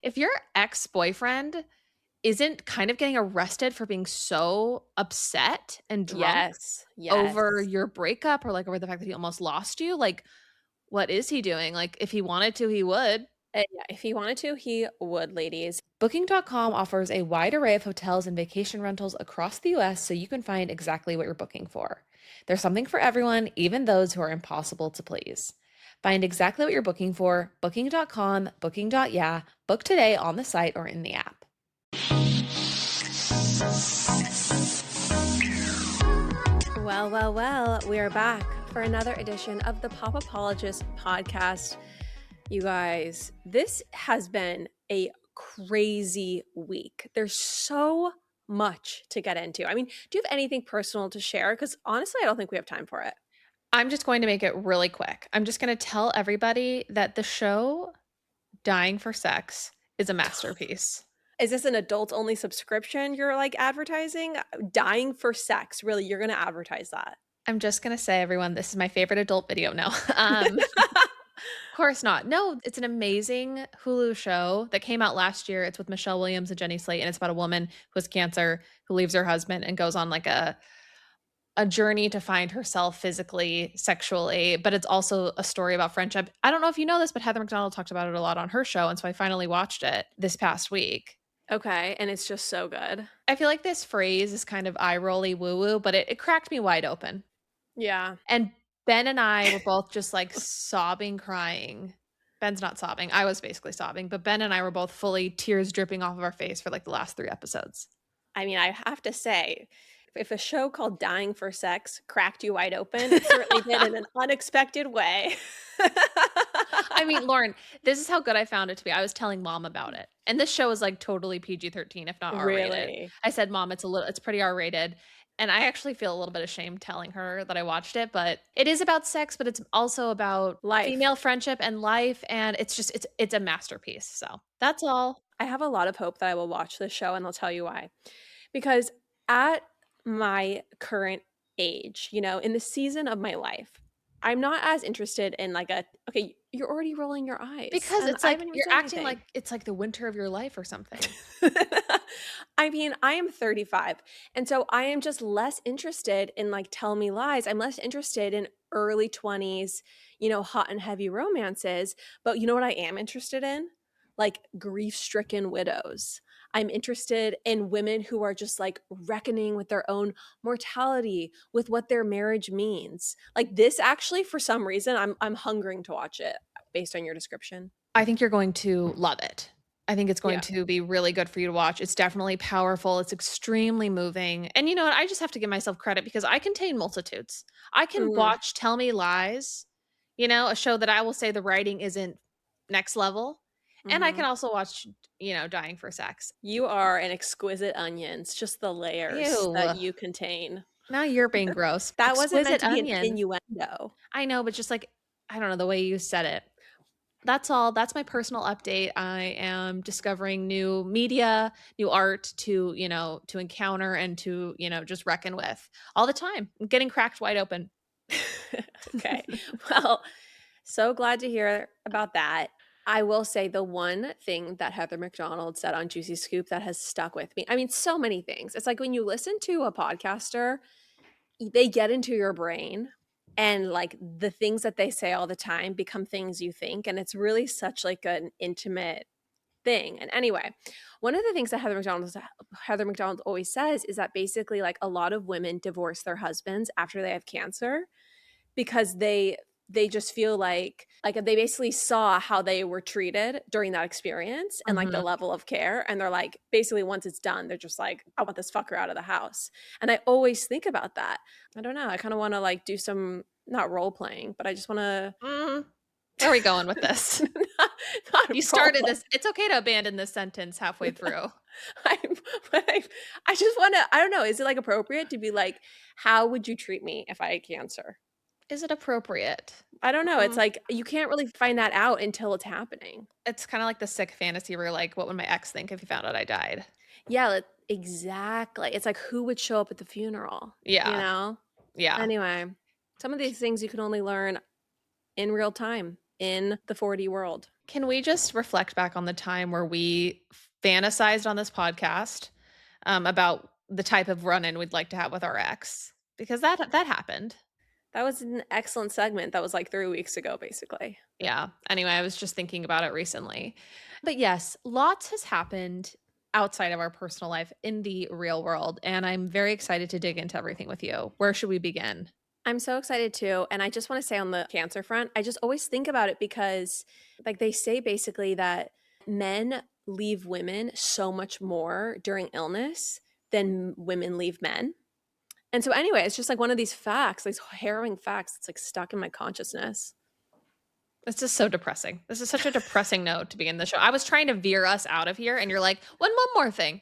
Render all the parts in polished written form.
If your ex-boyfriend isn't kind of getting arrested for being so upset and drunk Yes. over Yes. your breakup or, like, over the fact that he almost lost you, like, what is he doing? Like, if he wanted to, he would. Yeah, if he wanted to, he would, ladies. Booking.com offers a wide array of hotels and vacation rentals across the US so you can find exactly what you're booking for. There's something for everyone, even those who are impossible to please. Find exactly what you're booking for, booking.com, booking.yeah, book today on the site or in the app. Well, we are back for another edition of the Pop Apologist podcast. You guys, this has been a crazy week. There's so much to get into. I mean, do you have anything personal to share? Because honestly, I don't think we have time for it. I'm just going to make it really quick. I'm just going to tell everybody that the show Dying for Sex is a masterpiece. Is this an adult-only subscription you're like advertising? Dying for Sex. Really, you're going to advertise that? I'm just going to say, everyone, this is my favorite adult video. No. Of course not. No, it's an amazing Hulu show that came out last year. It's with Michelle Williams and Jenny Slate, and it's about a woman who has cancer, who leaves her husband and goes on like a journey to find herself physically, sexually, but it's also a story about friendship. I don't know if you know this, but Heather McDonald talked about it a lot on her show, and so I finally watched it this past week. Okay, and it's just so good. I feel like this phrase is kind of eye-rolly woo-woo, but it cracked me wide open. Yeah. And Ben and I were both just like sobbing, crying. Ben's not sobbing. I was basically sobbing, but Ben and I were both fully tears dripping off of our face for like the last 3 episodes. I mean, I have to say, if a show called Dying for Sex cracked you wide open, it certainly did in an unexpected way. I mean, Lauren, this is how good I found it to be. I was telling Mom about it. And this show is like totally PG-13, if not R-rated. Really? I said, Mom, it's pretty R-rated. And I actually feel a little bit ashamed telling her that I watched it, but it is about sex, but it's also about Life. female friendship and life. And it's a masterpiece. So that's all. I have a lot of hope that I will watch this show, and I'll tell you why. Because at my current age, you know, in the season of my life, I'm not as interested in like okay, you're already rolling your eyes. Because and it's I like haven't even you're said acting anything. like it's like the winter of your life or something. I mean, I am 35. And so I am just less interested in like tell me lies. I'm less interested in early 20s, you know, hot and heavy romances. But you know what I am interested in? Like grief-stricken widows. I'm interested in women who are just like reckoning with their own mortality, with what their marriage means. Like this actually, for some reason, I'm hungering to watch it based on your description. I think you're going to love it. I think it's going Yeah. to be really good for you to watch. It's definitely powerful. It's extremely moving. And you know what? I just have to give myself credit because I contain multitudes. I can watch Tell Me Lies, you know, a show that I will say the writing isn't next level. And I can also watch, you know, Dying for Sex. You are an exquisite onion. It's just the layers that Ew. you contain. Now you're being gross. That wasn't meant Exquisite to be an onion. innuendo. I know, but just like, I don't know, the way you said it. That's all. That's my personal update. I am discovering new media, new art to, you know, to encounter and to, you know, just reckon with all the time. I'm getting cracked wide open. Okay. Well, so glad to hear about that. I will say the one thing that Heather McDonald said on Juicy Scoop that has stuck with me. I mean, so many things. It's like when you listen to a podcaster, they get into your brain and like the things that they say all the time become things you think. And it's really such like an intimate thing. And anyway, one of the things that Heather McDonald always says is that basically like a lot of women divorce their husbands after they have cancer because they just feel like they basically saw how they were treated during that experience and like the level of care, and they're like basically once it's done they're just like, I want this fucker out of the house. And I always think about that. I don't know, I kind of want to like do some, not role playing, but I just want to Where are we going with this? not You started this. It's okay to abandon this sentence halfway through. I just want to, I don't know, is it like appropriate to be like, how would you treat me if I had cancer? Is it appropriate? I don't know. It's like you can't really find that out until it's happening. It's kind of like the sick fantasy where like, what would my ex think if he found out I died? Yeah, exactly. It's like who would show up at the funeral? Yeah. You know? Yeah. Anyway, some of these things you can only learn in real time in the 4D world. Can we just reflect back on the time where we fantasized on this podcast about the type of run-in we'd like to have with our ex? Because that happened. That was an excellent segment. That was like 3 weeks ago, basically. Yeah. Anyway, I was just thinking about it recently. But yes, lots has happened outside of our personal life in the real world, and I'm very excited to dig into everything with you. Where should we begin? I'm so excited too. And I just want to say on the cancer front, I just always think about it because, like, they say basically that men leave women so much more during illness than women leave men. And so, anyway, it's just like one of these facts, these harrowing facts that's like stuck in my consciousness. It's just so depressing. This is such a depressing note to begin the show. I was trying to veer us out of here, and you're like, one more thing.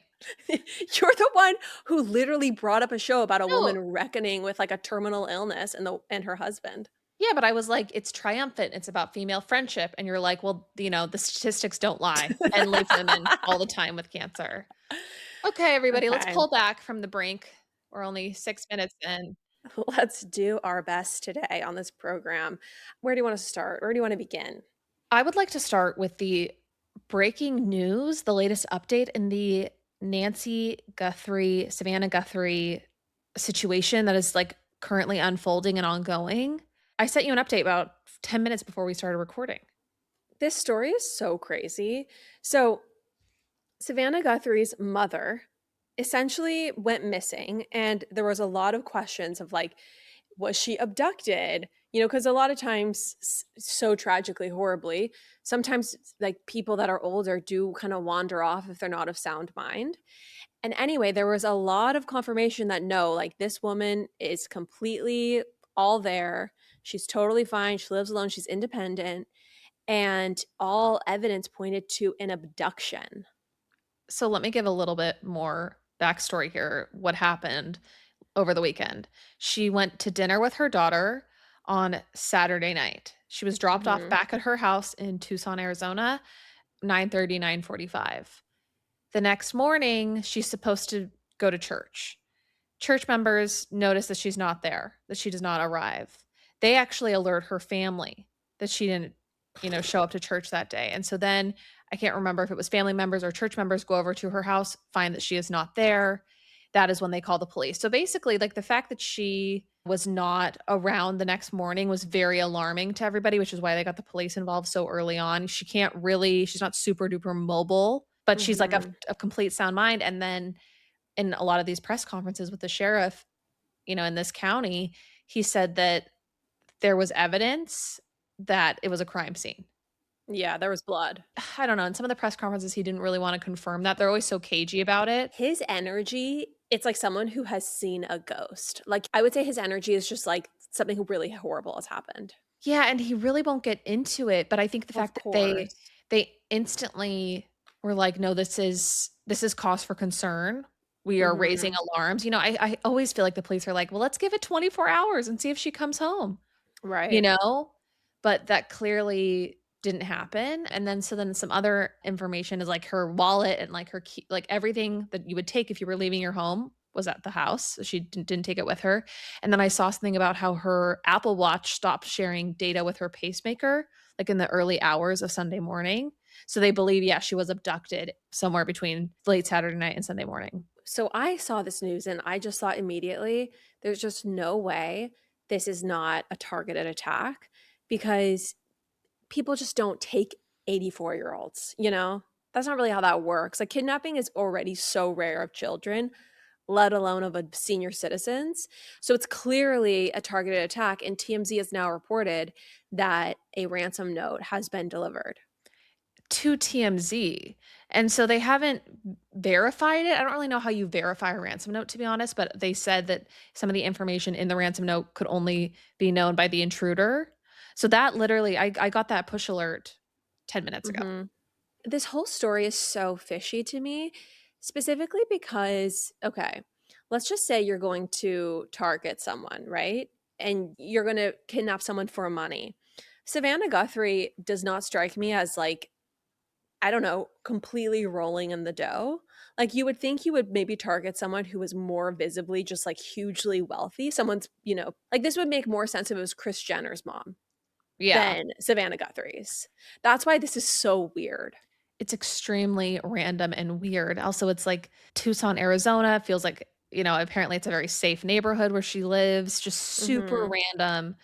You're the one who literally brought up a show about a No. woman reckoning with like a terminal illness and her husband. Yeah, but I was like, it's triumphant. It's about female friendship. And you're like, well, the statistics don't lie. Men leave women all the time with cancer. Okay, everybody, let's Okay. pull back from the brink. We're only 6 minutes in. Let's do our best today on this program. Where do you want to start? Where do you want to begin? I would like to start with the breaking news, the latest update in the Savannah Guthrie situation that is like currently unfolding and ongoing. I sent you an update about 10 minutes before we started recording. This story is so crazy. So, Savannah Guthrie's mother essentially went missing, and there was a lot of questions of like, was she abducted? You know, because a lot of times, so tragically, horribly, sometimes like people that are older do kind of wander off if they're not of sound mind. And anyway, there was a lot of confirmation that no, like this woman is completely all there. She's totally fine. She lives alone. She's independent. And all evidence pointed to an abduction. So let me give a little bit more backstory here. What happened over the weekend? She went to dinner with her daughter on Saturday night. She was dropped off back at her house in Tucson, Arizona, 9:30, 9:45. The next morning, she's supposed to go to church. Church members notice that she's not there, that she does not arrive. They actually alert her family that she didn't, show up to church that day. And so then I can't remember if it was family members or church members go over to her house, find that she is not there. That is when they call the police. So basically, like the fact that she was not around the next morning was very alarming to everybody, which is why they got the police involved so early on. She's not super duper mobile, but she's like a complete sound mind. And then in a lot of these press conferences with the sheriff, in this county, he said that there was evidence that it was a crime scene. Yeah, there was blood. I don't know. In some of the press conferences, he didn't really want to confirm that. They're always so cagey about it. His energy, it's like someone who has seen a ghost. Like, I would say his energy is just like something really horrible has happened. Yeah, and he really won't get into it. But I think the fact that they instantly were like, no, this is cause for concern. We are raising alarms. I always feel like the police are like, well, let's give it 24 hours and see if she comes home. Right. But that clearly didn't happen. And then some other information is like her wallet and like her key, like everything that you would take if you were leaving your home was at the house. So she didn't take it with her. And then I saw something about how her Apple Watch stopped sharing data with her pacemaker, like in the early hours of Sunday morning. So they believe, she was abducted somewhere between late Saturday night and Sunday morning. So I saw this news and I just thought immediately, there's just no way this is not a targeted attack, because people just don't take 84-year-olds, That's not really how that works. Like, kidnapping is already so rare of children, let alone of senior citizens. So it's clearly a targeted attack, and TMZ has now reported that a ransom note has been delivered to TMZ. And so they haven't verified it. I don't really know how you verify a ransom note, to be honest, but they said that some of the information in the ransom note could only be known by the intruder. So that literally, I got that push alert 10 minutes ago. This whole story is so fishy to me, specifically because, okay, let's just say you're going to target someone, right? And you're going to kidnap someone for money. Savannah Guthrie does not strike me as like, I don't know, completely rolling in the dough. Like, you would think you would maybe target someone who was more visibly just like hugely wealthy. Someone's, like this would make more sense if it was Kris Jenner's mom. Yeah. than Savannah Guthrie's. That's why this is so weird. It's extremely random and weird. Also, it's like Tucson, Arizona. Feels like, apparently it's a very safe neighborhood where she lives. Just super Mhm. random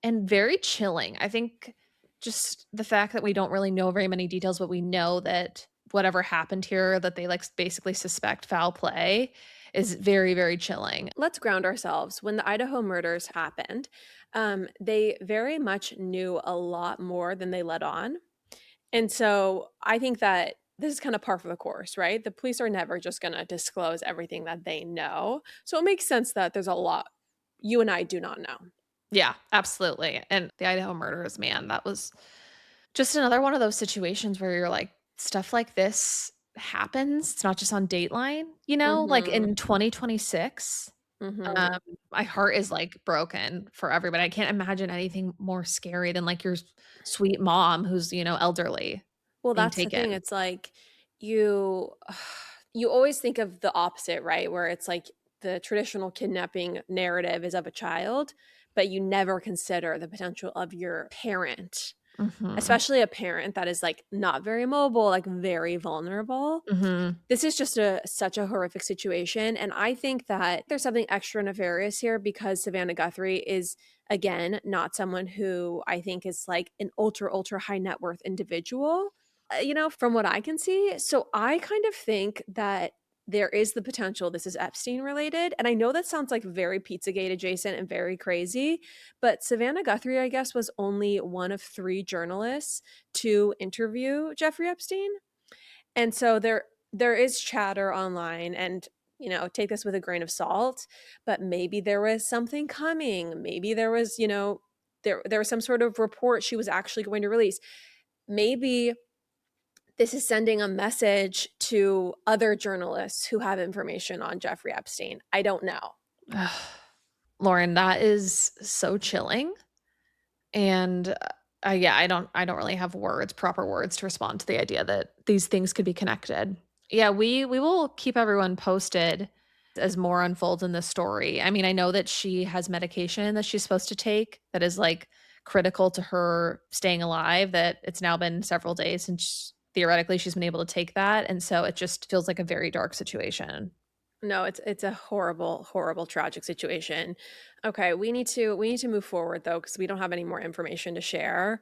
and very chilling. I think just the fact that we don't really know very many details, but we know that whatever happened here, that they like basically suspect foul play, is very, very chilling. Let's ground ourselves. When the Idaho murders happened, they very much knew a lot more than they let on. And so I think that this is kind of par for the course, right? The police are never just going to disclose everything that they know. So it makes sense that there's a lot you and I do not know. Yeah, absolutely. And the Idaho murders, man, that was just another one of those situations where you're like, stuff like this happens. It's not just on Dateline, like Mhm. in 2026. Um, Mhm. my heart is like broken for everybody. I can't imagine anything more scary than like your sweet mom who's, elderly Well, being that's the thing. taken. It's like you you always think of the opposite, right? Where it's like the traditional kidnapping narrative is of a child, but you never consider the potential of your parent, Mhm. especially a parent that is like not very mobile, like very vulnerable. Mhm. This is just such a horrific situation, and I think that there's something extra nefarious here because Savannah Guthrie is, again, not someone who I think is like an ultra high net worth individual, from what I can see. So I kind of think that there is the potential this is Epstein related, and I know that sounds like very Pizzagate adjacent and very crazy, but Savannah Guthrie, I guess, was only one of 3 journalists to interview Jeffrey Epstein. And so there is chatter online, and take this with a grain of salt, but maybe there was something coming. Maybe there was, there was some sort of report she was actually going to release. Maybe this is sending a message to other journalists who have information on Jeffrey Epstein. I don't know. Lauren, that is so chilling. And yeah, I don't really have proper words to respond to the idea that these things could be connected. Yeah, we will keep everyone posted as more unfolds in this story. I mean, I know that she has medication that she's supposed to take that is like critical to her staying alive, that it's now been several days since theoretically she's been able to take that. And so it just feels like a very dark situation. No, it's a horrible, horrible, tragic situation. Okay, we need to move forward though, because we don't have any more information to share.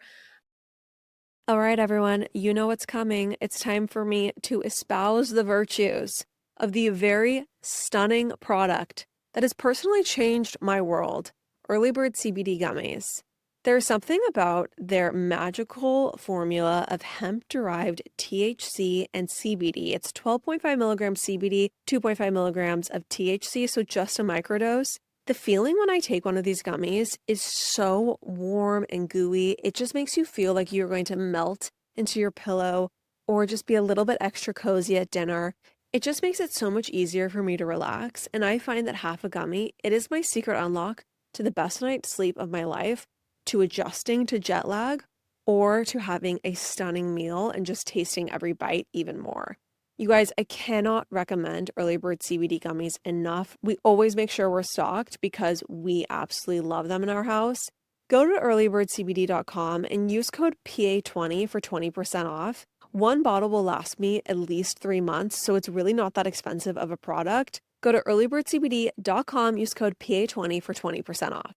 All right, everyone, you know what's coming. It's time for me to espouse the virtues of the very stunning product that has personally changed my world, Early Bird CBD gummies. There's something about their magical formula of hemp-derived THC and CBD. It's 12.5 milligrams CBD, 2.5 milligrams of THC, so just a microdose. The feeling when I take one of these gummies is so warm and gooey. It just makes you feel like you're going to melt into your pillow or just be a little bit extra cozy at dinner. It just makes it so much easier for me to relax. And I find that half a gummy, it is my secret unlock to the best night's sleep of my life, to adjusting to jet lag, or to having a stunning meal and just tasting every bite even more. You guys, I cannot recommend Early Bird CBD gummies enough. We always make sure we're stocked because we absolutely love them in our house. Go to earlybirdcbd.com and use code PA20 for 20% off. One bottle will last me at least 3 months, so it's really not that expensive of a product. Go to earlybirdcbd.com, use code PA20 for 20% off.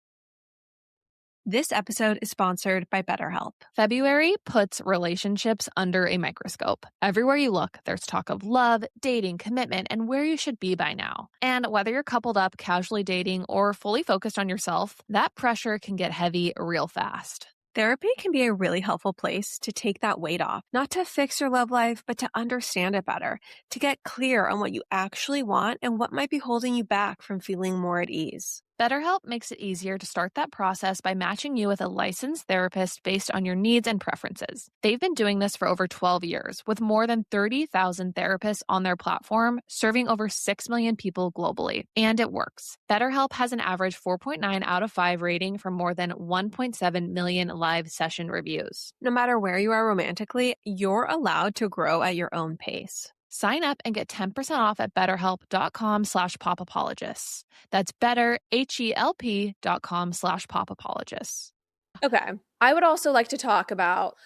This episode is sponsored by BetterHelp. February puts relationships under a microscope. Everywhere you look, there's talk of love, dating, commitment, and where you should be by now. And whether you're coupled up, casually dating, or fully focused on yourself, that pressure can get heavy real fast. Therapy can be a really helpful place to take that weight off, not to fix your love life, but to understand it better, to get clear on what you actually want and what might be holding you back from feeling more at ease. BetterHelp makes it easier to start that process by matching you with a licensed therapist based on your needs and preferences. They've been doing this for over 12 years, with more than 30,000 therapists on their platform, serving over 6 million people globally. And it works. BetterHelp has an average 4.9 out of 5 rating from more than 1.7 million live session reviews. No matter where you are romantically, you're allowed to grow at your own pace. Sign up and get 10% off at betterhelp.com/popapologists. That's betterhelp.com/popapologists. Okay. I would also like to talk about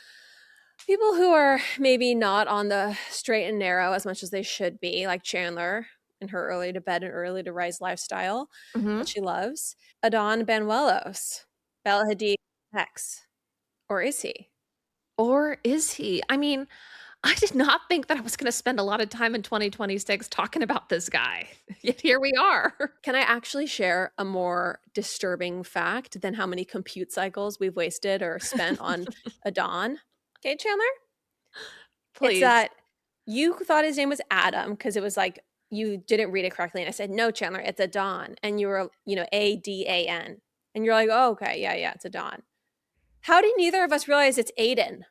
people who are maybe not on the straight and narrow as much as they should be, like Chandler in her early to bed and early to rise lifestyle that Mhm. she loves. Adan Banuelos, Bella Hadid ex. Or is he? Or is he? I mean, I did not think that I was gonna spend a lot of time in 2026 talking about this guy, yet here we are. Can I actually share a more disturbing fact than how many compute cycles we've wasted or spent on Adan? Okay, Chandler? It's Please. that you thought his name was Adam because it was like you didn't read it correctly. And I said, no, Chandler, it's Adan. And you were, Adan. And you're like, oh, okay. Yeah, yeah, it's Adan. How did neither of us realize it's Aiden?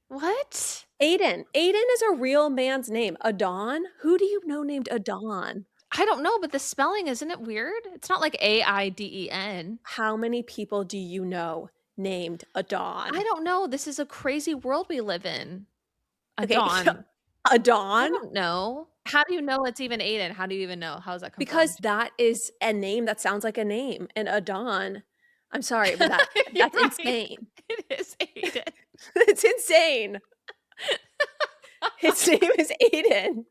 What? Aiden. Aiden is a real man's name. Adan? Who do you know named Adan? I don't know, but the spelling, isn't it weird? It's not like Aiden. How many people do you know named I Adan? don't know, this is a crazy world we live in. Okay, Adon. I Adan? don't know. How do you know it's even Aiden? How do you even know? How is that Because confirmed? that is a name that sounds like a name. And Adan, I'm sorry, but You're that's right. insane. It is Aiden. It's insane. His name is Aiden.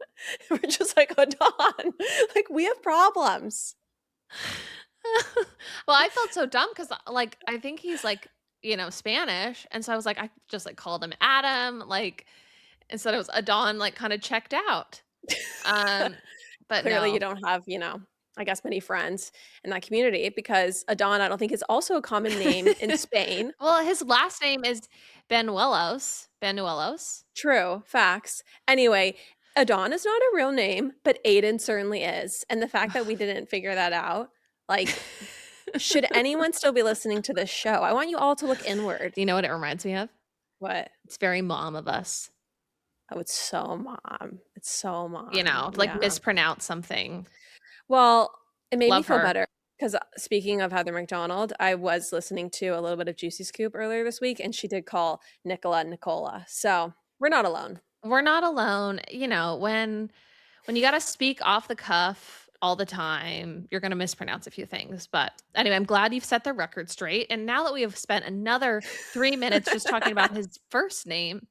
We're just like, Adan. Like, we have problems. Well, I felt so dumb because, like, I think he's, like, Spanish, and so I was like I just, like, called him Adam, like, instead it was Adon, like, kinda checked out. Um, but Clearly, you no. don't have, I guess many friends in that community because Adan, I don't think is also a common name in Spain. Well, his last name is Banuelos. True, facts. Anyway, Adan is not a real name, but Aiden certainly is. And the fact that we didn't figure that out, like, should anyone still be listening to this show? I want you all to look inward. You know what it reminds me of? What? It's very mom of us, Oh, it's so mom. It's so mom. like, Yeah. mispronounce something. Well, it made me Love feel her. better because speaking of Heather McDonald, I was listening to a little bit of Juicy Scoop earlier this week, and she did call Nicola. So we're not alone. We're not alone, when you gotta speak off the cuff all the time, you're gonna mispronounce a few things, but anyway, I'm glad you've set the record straight, and now that we have spent another 3 minutes just talking about his first name,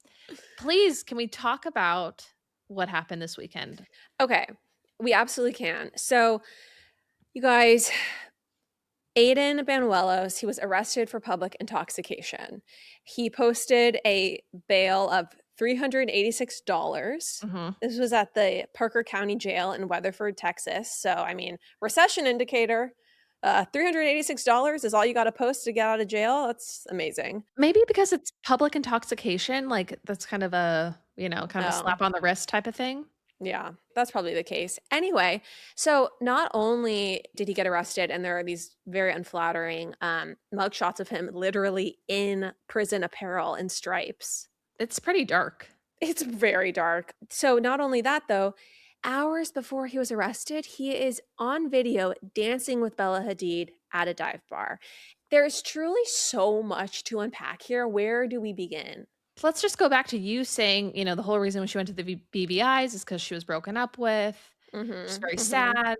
please, can we talk about what happened this weekend? Okay, we absolutely can. So, you guys, Aiden Banuelos, he was arrested for public intoxication. He posted a bail of $386. Mhm. This was at the Parker County Jail in Weatherford, Texas. So, I mean, recession indicator. $386 is all you got to post to get out of jail. That's amazing. Maybe because it's public intoxication, like, that's kind of a, kind of a Oh, slap on the wrist type of thing? yeah, that's probably the case. Anyway, so not only did he get arrested, and there are these very unflattering mugshots of him literally in prison apparel and stripes. It's pretty dark. It's very dark. So not only that though, hours before he was arrested, he is on video dancing with Bella Hadid at a dive bar. There's truly so much to unpack here. Where do we begin? Let's just go back to you saying, the whole reason when she went to the BVI's is because she was broken up with, which is Mhm. very Mhm. sad,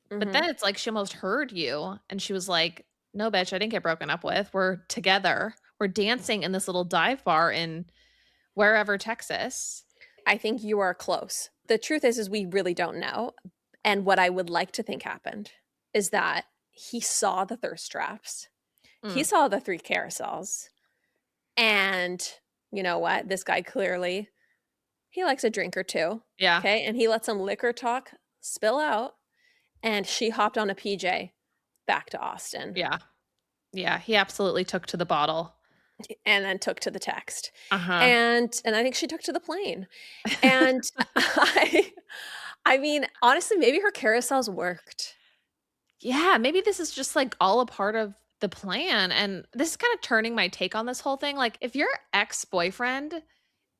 but then Mhm. it's like she almost heard you, and she was like, "No, bitch, I didn't get broken up with. We're together. We're dancing in this little dive bar in wherever, Texas." I think you are close. The truth is we really don't know. And what I would like to think happened is that he saw the thirst traps. He Mm, saw the 3 carousels. And you know what? This guy clearly he likes a drink or 2. yeah, Okay? And he let some liquor talk spill out and she hopped on a PJ back to Austin yeah, yeah, he absolutely took to the bottle. and then took to the text. Uh-huh. And I think she took to the plane. And I I mean, honestly, maybe her carousels worked. Yeah, maybe this is just, like, all a part of the plan, and this is kinda turning my take on this whole thing, like, if your ex-boyfriend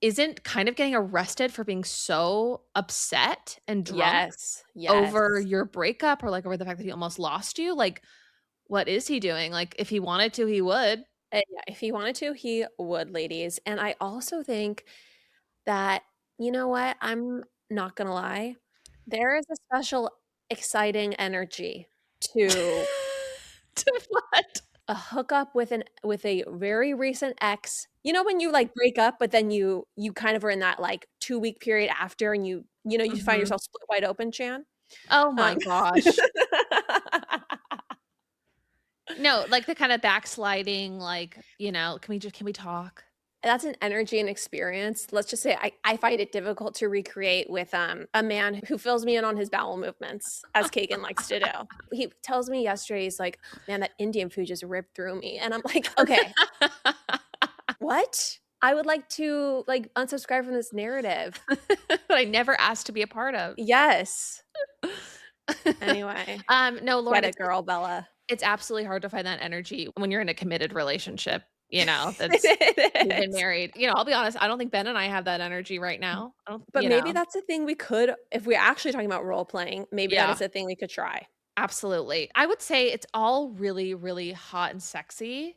isn't kind of getting arrested for being so upset and drunk Yes. over Yes. your breakup or, like, over the fact that he almost lost you, like, what is he doing? Like, if he wanted to, he would. Yeah, if he wanted to, he would, ladies. And I also think that, you know what? I'm not gonna lie. There is a special exciting energy to To what? a hookup with a very recent ex. You know when you, like, break up, but then you kind of are in that, like, 2-week period after and you find Mhm. yourself split wide open, Chan? Oh Um my gosh. No, like the kinda backsliding, like, can we talk? That's an energy and experience. Let's just say I find it difficult to recreate with, a man who fills me in on his bowel movements, as Kagan likes to do. He tells me yesterday, he's like, "Man, that Indian food just ripped through me," and I'm like, "Okay, what? I would like to, like, unsubscribe from this narrative." That I never asked to be a part of. Yes. Anyway, No, Lauren, get it's it, girl, Bella. it's absolutely hard to find that energy when you're in a committed relationship, that's you've been It is. married. I'll be honest, I don't think Ben and I have that energy right now. I don't But maybe that's a thing we could if we're actually talking about role playing, maybe that Yeah, is a thing we could try. absolutely. I would say it's all really, really hot and sexy.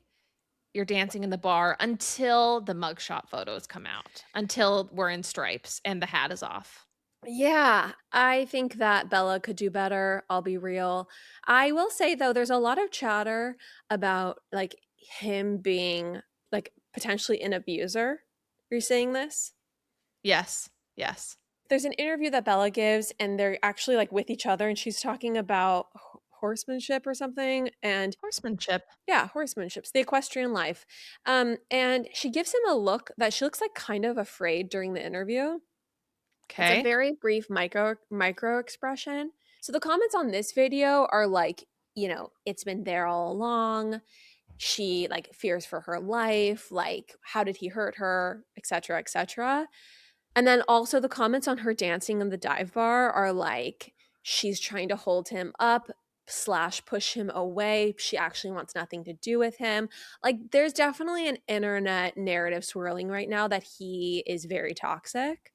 You're dancing in the bar until the mugshot photos come out, until we're in stripes and the hat is off. Yeah, I think that Bella could do better, I'll be real. I will say, though, there's a lot of chatter about, like, him being, like, potentially an abuser. Are you saying this? Yes, yes. There's an interview that Bella gives, and they're actually, like, with each other, and she's talking about horsemanship or something, and Horsemanship. yeah, horsemanship's the equestrian life. And she gives him a look that she looks, like, kind of afraid during the interview. It's a Okay. very brief micro expression. So the comments on this video are like, it's been there all along. She like fears for her life, like how did he hurt her, etc., etc. And then also the comments on her dancing in the dive bar are like she's trying to hold him up slash push him away. She actually wants nothing to do with him. Like there's definitely an internet narrative swirling right now that he is very toxic.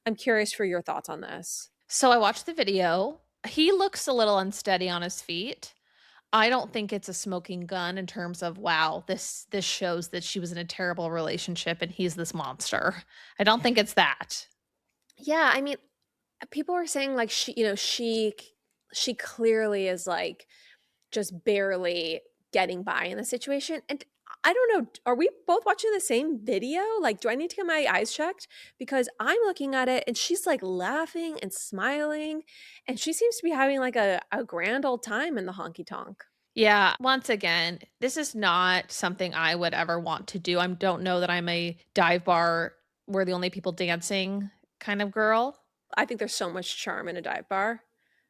I'm curious for your thoughts on this. So I watched the video. He looks a little unsteady on his feet. I don't think it's a smoking gun in terms of, wow, this shows that she was in a terrible relationship and he's this monster. I don't think it's that. Yeah, I mean, people are saying like she clearly is like just barely getting by in the situation. And I don't know, are we both watching the same video? Like, do I need to get my eyes checked? Because I'm looking at it and she's like laughing and smiling, and she seems to be having like a grand old time in the honky tonk. Yeah, once again, this is not something I would ever want to do. I don't know that I'm a dive bar, we're the only people dancing kind of girl. I think there's so much charm in a dive bar.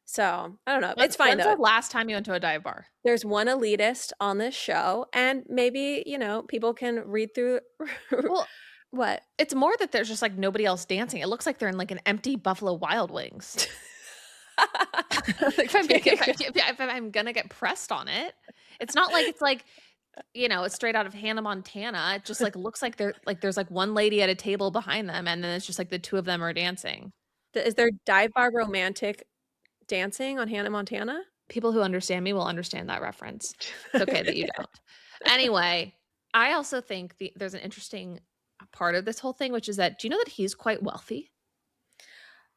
So I don't know. When's It's fine when's the though. last time you went to a dive bar? There's one elitist on this show, and maybe, people can read through Well, what? it's more that there's just, like, nobody else dancing. It looks like they're in, like, an empty Buffalo Wild Wings. Like, if I'm gonna get pressed on it, it's not like it's like, it's straight out of Hannah Montana. It just, like, looks like there's, like, one lady at a table behind them, and then it's just, like, the 2 of them are dancing. Is there dive bar romantic dancing on Hannah Montana? People who understand me will understand that reference. It's okay that you don't. Anyway, I also think there's an interesting part of this whole thing, which is that do you know that he's quite wealthy?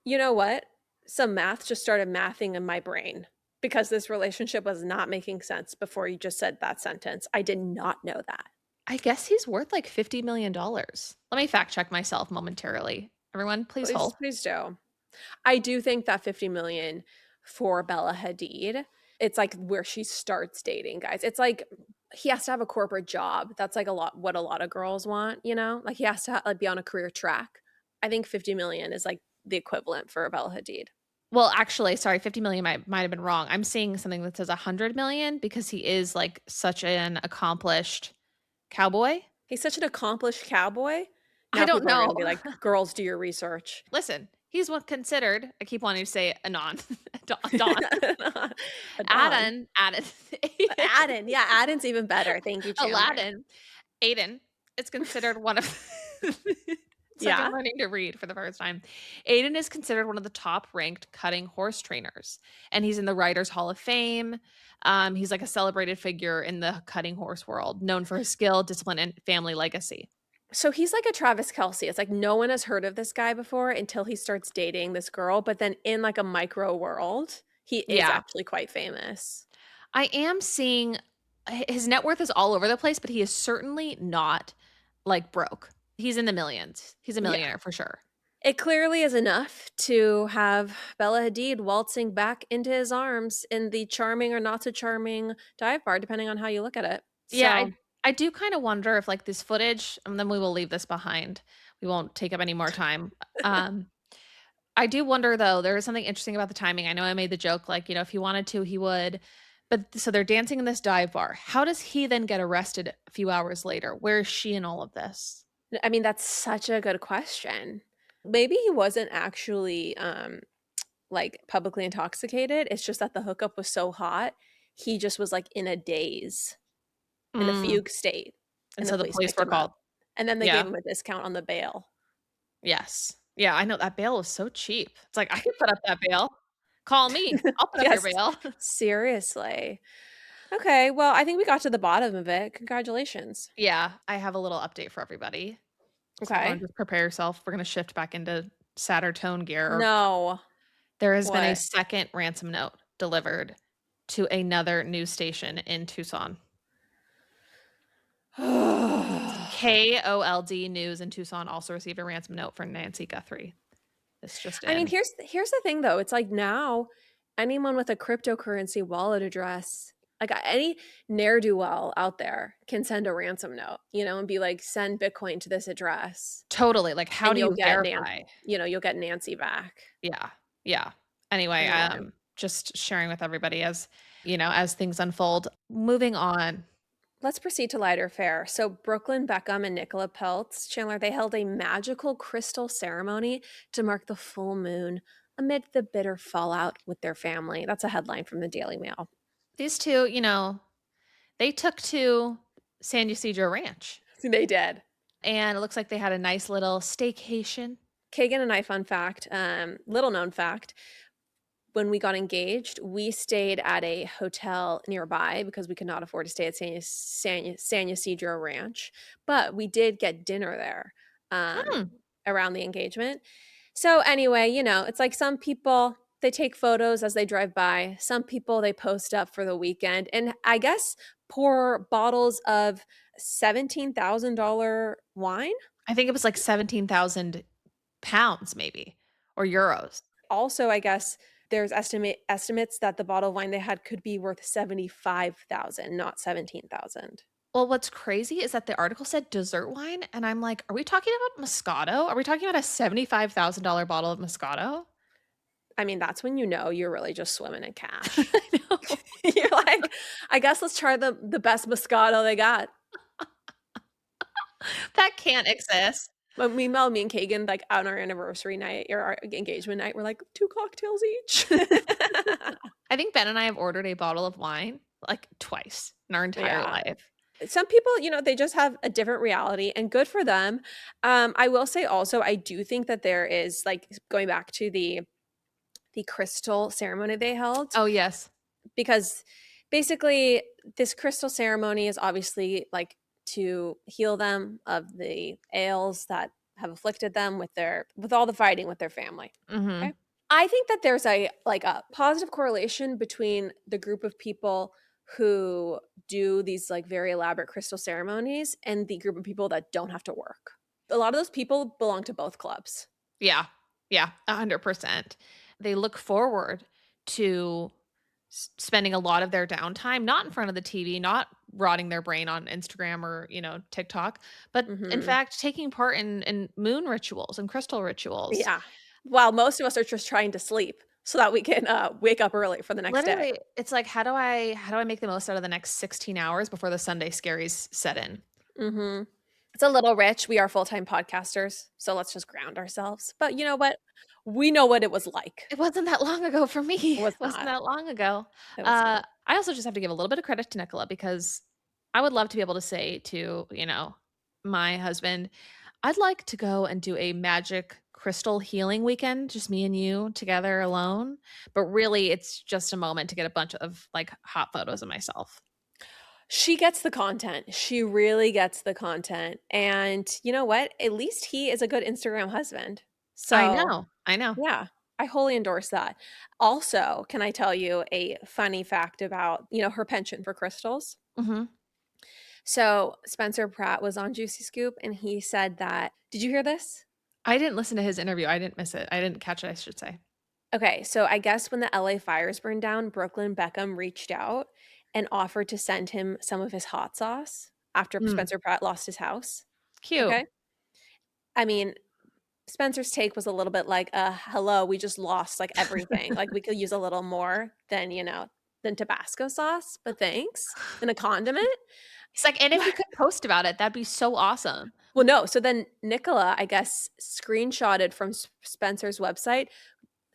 You know what? Some math just started mathing in my brain because this relationship was not making sense before you just said that sentence. I did not know that. I guess he's worth like $50 million. Let me fact check myself momentarily. Everyone, please Please, hold. please do. I do think that 50 million for Bella Hadid, it's like where she starts dating guys. It's like he has to have a corporate job. That's like what a lot of girls want, Like he has to like be on a career track. I think 50 million is like the equivalent for Bella Hadid. Well, actually, sorry, 50 million might have been wrong. I'm seeing something that says 100 million because he is like such an accomplished cowboy. He's such an accomplished cowboy. I Now don't people are going know. to be like, girls, do your research. Listen, he's what considered, I keep wanting to say Anon. Don. Don. Aden. Aden. Yeah, Aden's even better. Thank you, Chandler. Aladdin. Aiden is considered one of it's like Yeah. I'm learning to read for the first time. Aiden is considered one of the top ranked cutting horse trainers, and he's in the Writers Hall of Fame. He's like a celebrated figure in the cutting horse world, known for his skill, discipline, and family legacy. So he's like a Travis Kelce. It's like no one has heard of this guy before until he starts dating this girl. But then in like a micro world, he is Yeah. actually quite famous. I am seeing his net worth is all over the place, but he is certainly not, like, broke. He's in the millions. He's a Yeah. millionaire for sure. It clearly is enough to have Bella Hadid waltzing back into his arms in the charming or not so charming dive bar, depending on how you look at it. Yeah, So I do kinda wonder if, like, this footage and then we will leave this behind. We won't take up any more time. Um, I do wonder, though, there is something interesting about the timing. I know I made the joke, like, if he wanted to, he would. But so they're dancing in this dive bar. How does he then get arrested a few hours later? Where is she in all of this? I mean, that's such a good question. Maybe he wasn't actually, like, publicly intoxicated, it's just that the hookup was so hot, he just was, like, in a daze, in a Mm, fugue state, and and the so the police police picked were him up, called. and then they gave Yeah. him a discount on the bail. Yes. Yeah, I know that bail was so cheap. It's like, I could put up that bail. Call me. I'll put up your Yes, bail. seriously. Okay, well, I think we got to the bottom of it, congratulations. Yeah, I have a little update for everybody. So everyone Okay. just prepare yourself. We're gonna shift back into sadder tone gear. No. There has been a What? second ransom note delivered to another news station in Tucson. KOLD News in Tucson also received a ransom note for Nancy Guthrie. This just I mean, in. here's the thing though, it's like now anyone with a cryptocurrency wallet address, like any ne'er-do-well out there can send a ransom note, and be like, "Send Bitcoin to this address," Totally, like, how and do you'll you get verify? you'll get Nancy back. Yeah, yeah. Anyway, Anyway, just sharing with everybody as things unfold. Moving on. let's proceed to lighter fare. So Brooklyn Beckham and Nicola Peltz, Chandler, they held a magical crystal ceremony to mark the full moon amid the bitter fallout with their family. That's a headline from the Daily Mail. These 2, they took to San Ysidro Ranch, They did. and it looks like they had a nice little staycation. Kagan and I, fun fact, little known fact, when we got engaged, we stayed at a hotel nearby because we could not afford to stay at San Ysidro Ranch, but we did get dinner there Hmm. around the engagement. So anyway, it's like some people they take photos as they drive by. Some people they post up for the weekend, and I guess pour bottles of $17,000 wine. I think it was like 17,000 pounds maybe, or euros. Also, I guess there's estimates that the bottle of wine they had could be worth 75,000, not 17,000. Well, what's crazy is that the article said dessert wine, and I'm like, "Are we talking about Moscato? Are we talking about a $75,000 bottle of Moscato?" I mean, that's when you're really just swimming in cash. I know. You're like, "I guess let's try the best Moscato they got." That can't exist. But meanwhile, me and Kagan, like, on our anniversary night or our engagement night, we're like, 2 cocktails each. I think Ben and I have ordered a bottle of wine, like, twice in our entire Yeah. life. Some people, they just have a different reality, and good for them. I will say also, I do think that there is, like, going back to the crystal ceremony they held, Oh, yes. because basically this crystal ceremony is obviously like to heal them of the ails that have afflicted them with all the fighting with their family. Mhm. Okay. I think that there's a positive correlation between the group of people who do these like very elaborate crystal ceremonies and the group of people that don't have to work. A lot of those people belong to both clubs. Yeah. Yeah, 100%. They look forward to spending a lot of their downtime not in front of the TV, not rotting their brain on Instagram or, TikTok, but in Mhm. fact taking part in moon rituals and crystal rituals. Yeah. While most of us are just trying to sleep so that we can, wake up early for the next day. Literally, it's like, how do I make the most out of the next 16 hours before the Sunday scaries set in? Mhm. It's a little rich. We are full-time podcasters, so let's just ground ourselves. But you know what? We know what it was like. It wasn't that long ago for me. It was It wasn't not. that long ago. It was not. I also just have to give a little bit of credit to Nicola because I would love to be able to say to, my husband, I'd like to go and do a magic crystal healing weekend, just me and you together alone. But really, it's just a moment to get a bunch of like hot photos of myself. She gets the content. She really gets the content. And you know what? At least he is a good Instagram husband. I So, know. I know. yeah. I wholly endorse that. Also, can I tell you a funny fact about, her penchant for crystals? Mhm. So Spencer Pratt was on Juicy Scoop and he said that, did you hear this? I didn't listen to his interview. I didn't miss it. I didn't catch it, I should say. Okay, so I guess when the LA fires burned down, Brooklyn Beckham reached out and offered to send him some of his hot sauce after Mm, Spencer Pratt lost his house. cute. Okay. I mean, Spencer's take was a little bit like, hello, we just lost like everything. Like we could use a little more than, than Tabasco sauce, but thanks. And a condiment. He's like, "And if you could post about it, that'd be so awesome." Well, no. So then Nicola, I guess, screenshotted from Spencer's website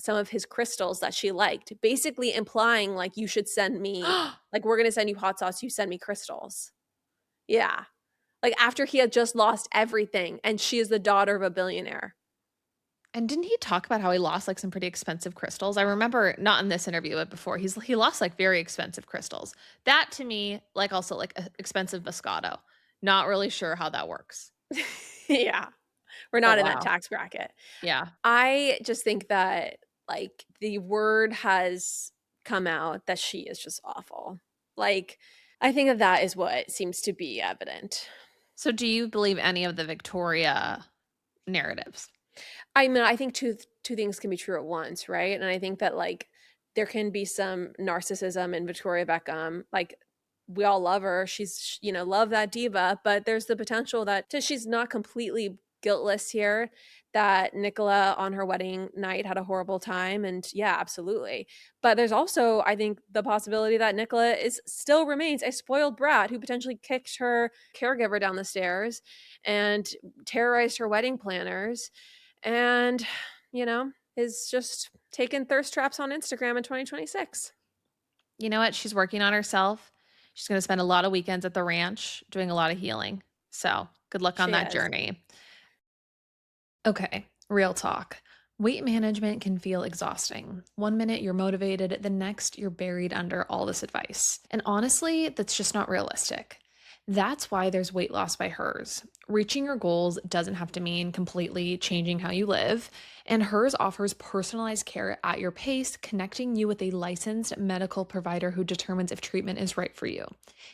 some of his crystals that she liked, basically implying like you should send me, like we're gonna send you hot sauce, you send me crystals. Yeah. Like after he had just lost everything and she is the daughter of a billionaire. And didn't he talk about how he lost, like, some pretty expensive crystals? I remember not in this interview, but before, he lost, like, very expensive crystals. That to me, like, also, like, expensive Moscato. Not really sure how that works. Yeah. We're But not in that wow. tax bracket. Yeah. I just think that like the word has come out that she is just awful. Like I think that is what seems to be evident. So do you believe any of the Victoria narratives? I mean, I think two things can be true at once, right? And I think that like there can be some narcissism in Victoria Beckham. Like we all love her. She's love that diva, but there's the potential that she's not completely guiltless here, that Nicola on her wedding night had a horrible time, and yeah, absolutely. But there's also, I think, the possibility that Nicola is still remains a spoiled brat who potentially kicked her caregiver down the stairs and terrorized her wedding planners and, is just taking thirst traps on Instagram in 2026. You know what? She's working on herself. She's gonna spend a lot of weekends at the ranch doing a lot of healing. So, good luck on She that is. journey. Okay, real talk. Weight management can feel exhausting. One minute you're motivated, the next you're buried under all this advice. And honestly, that's just not realistic. That's why there's Weight Loss by Hers. Reaching your goals doesn't have to mean completely changing how you live, and Hers offers personalized care at your pace, connecting you with a licensed medical provider who determines if treatment is right for you.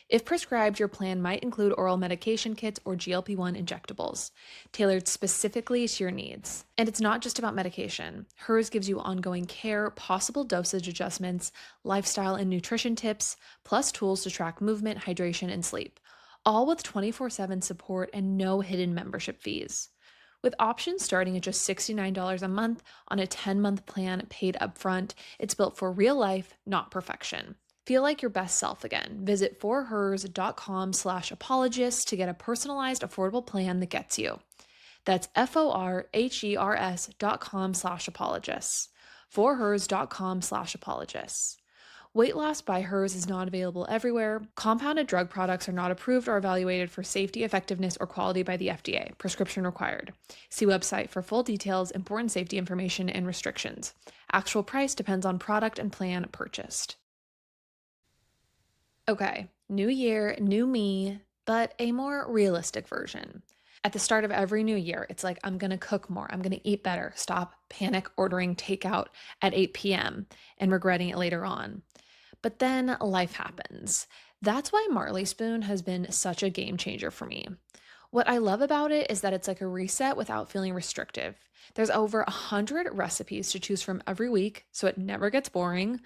If prescribed, your plan might include oral medication kits or GLP-1 injectables, tailored specifically to your needs. And it's not just about medication. Hers gives you ongoing care, possible dosage adjustments, lifestyle and nutrition tips, plus tools to track movement, hydration, and sleep, all with 24/7 support and no hidden membership fees. With options starting at just $69 a month on a 10-month plan paid upfront, it's built for real life, not perfection. Feel like your best self again. Visit forhers.com/apologist to get a personalized, affordable plan that gets you. That's forhers.com/apologists. Forhers.com/apologists. Weight Loss by Hers is not available everywhere. Compounded drug products are not approved or evaluated for safety, effectiveness, or quality by the FDA. Prescription required. See website for full details, important safety information, and restrictions. Actual price depends on product and plan purchased. Okay, new year, new me, but a more realistic version. At the start of every new year, it's like, I'm gonna cook more, I'm gonna eat better, stop panic ordering takeout at 8 p.m. and regretting it later on. But then life happens. That's why Marley Spoon has been such a game changer for me. What I love about it is that it's like a reset without feeling restrictive. There's over 100 recipes to choose from every week, so it never gets boring.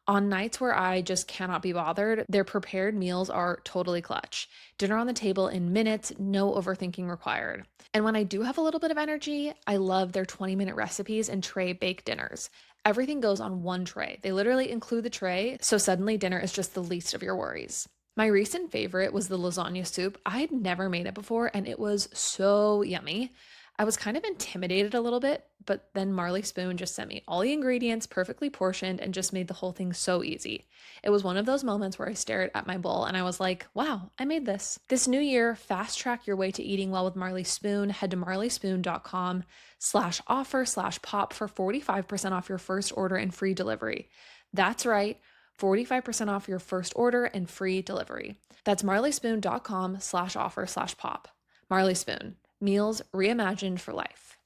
On nights where I just cannot be bothered, their prepared meals are totally clutch. Dinner on the table in minutes, no overthinking required. And when I do have a little bit of energy, I love their 20-minute recipes and tray baked dinners. Everything goes on one tray. They literally include the tray, so suddenly dinner is just the least of your worries. My recent favorite was the lasagna soup. I had never made it before, and it was so yummy. I was kind of intimidated a little bit, but then Marley Spoon just sent me all the ingredients perfectly portioned and just made the whole thing so easy. It was one of those moments where I stared at my bowl and I was like, wow, I made this. This new year, fast track your way to eating well with Marley Spoon. Head to marleyspoon.com/offer/pop for 45% off your first order and free delivery. That's right. 45% off your first order and free delivery. That's marleyspoon.com/offer/pop. Marley Spoon. Meals reimagined for life.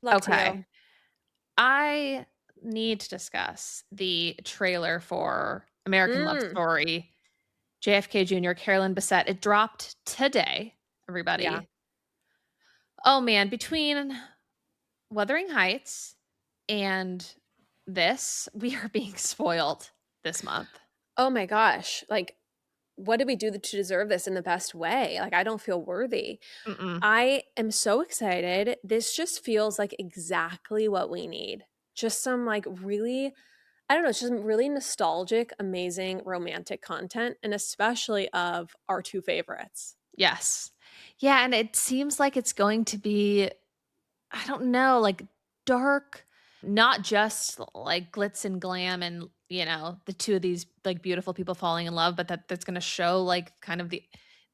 Love to Okay. you. I need to discuss the trailer for American Love Mm, Story, JFK Jr., Carolyn Bessette. It dropped today, yeah. everybody. Oh man, between Wuthering Heights and this, we are being spoiled this month. Oh my gosh. Like, what did we do to deserve this in the best way? Like, I don't feel worthy. Mm-mm. I am so excited. This just feels like exactly what we need. Just some like really, I don't know, it's just really nostalgic, amazing romantic content, and especially of our two favorites. Yes. Yeah, and it seems like it's going to be, I don't know, like dark, not just like glitz and glam and, the two of these like beautiful people falling in love, but that's going to show like kind of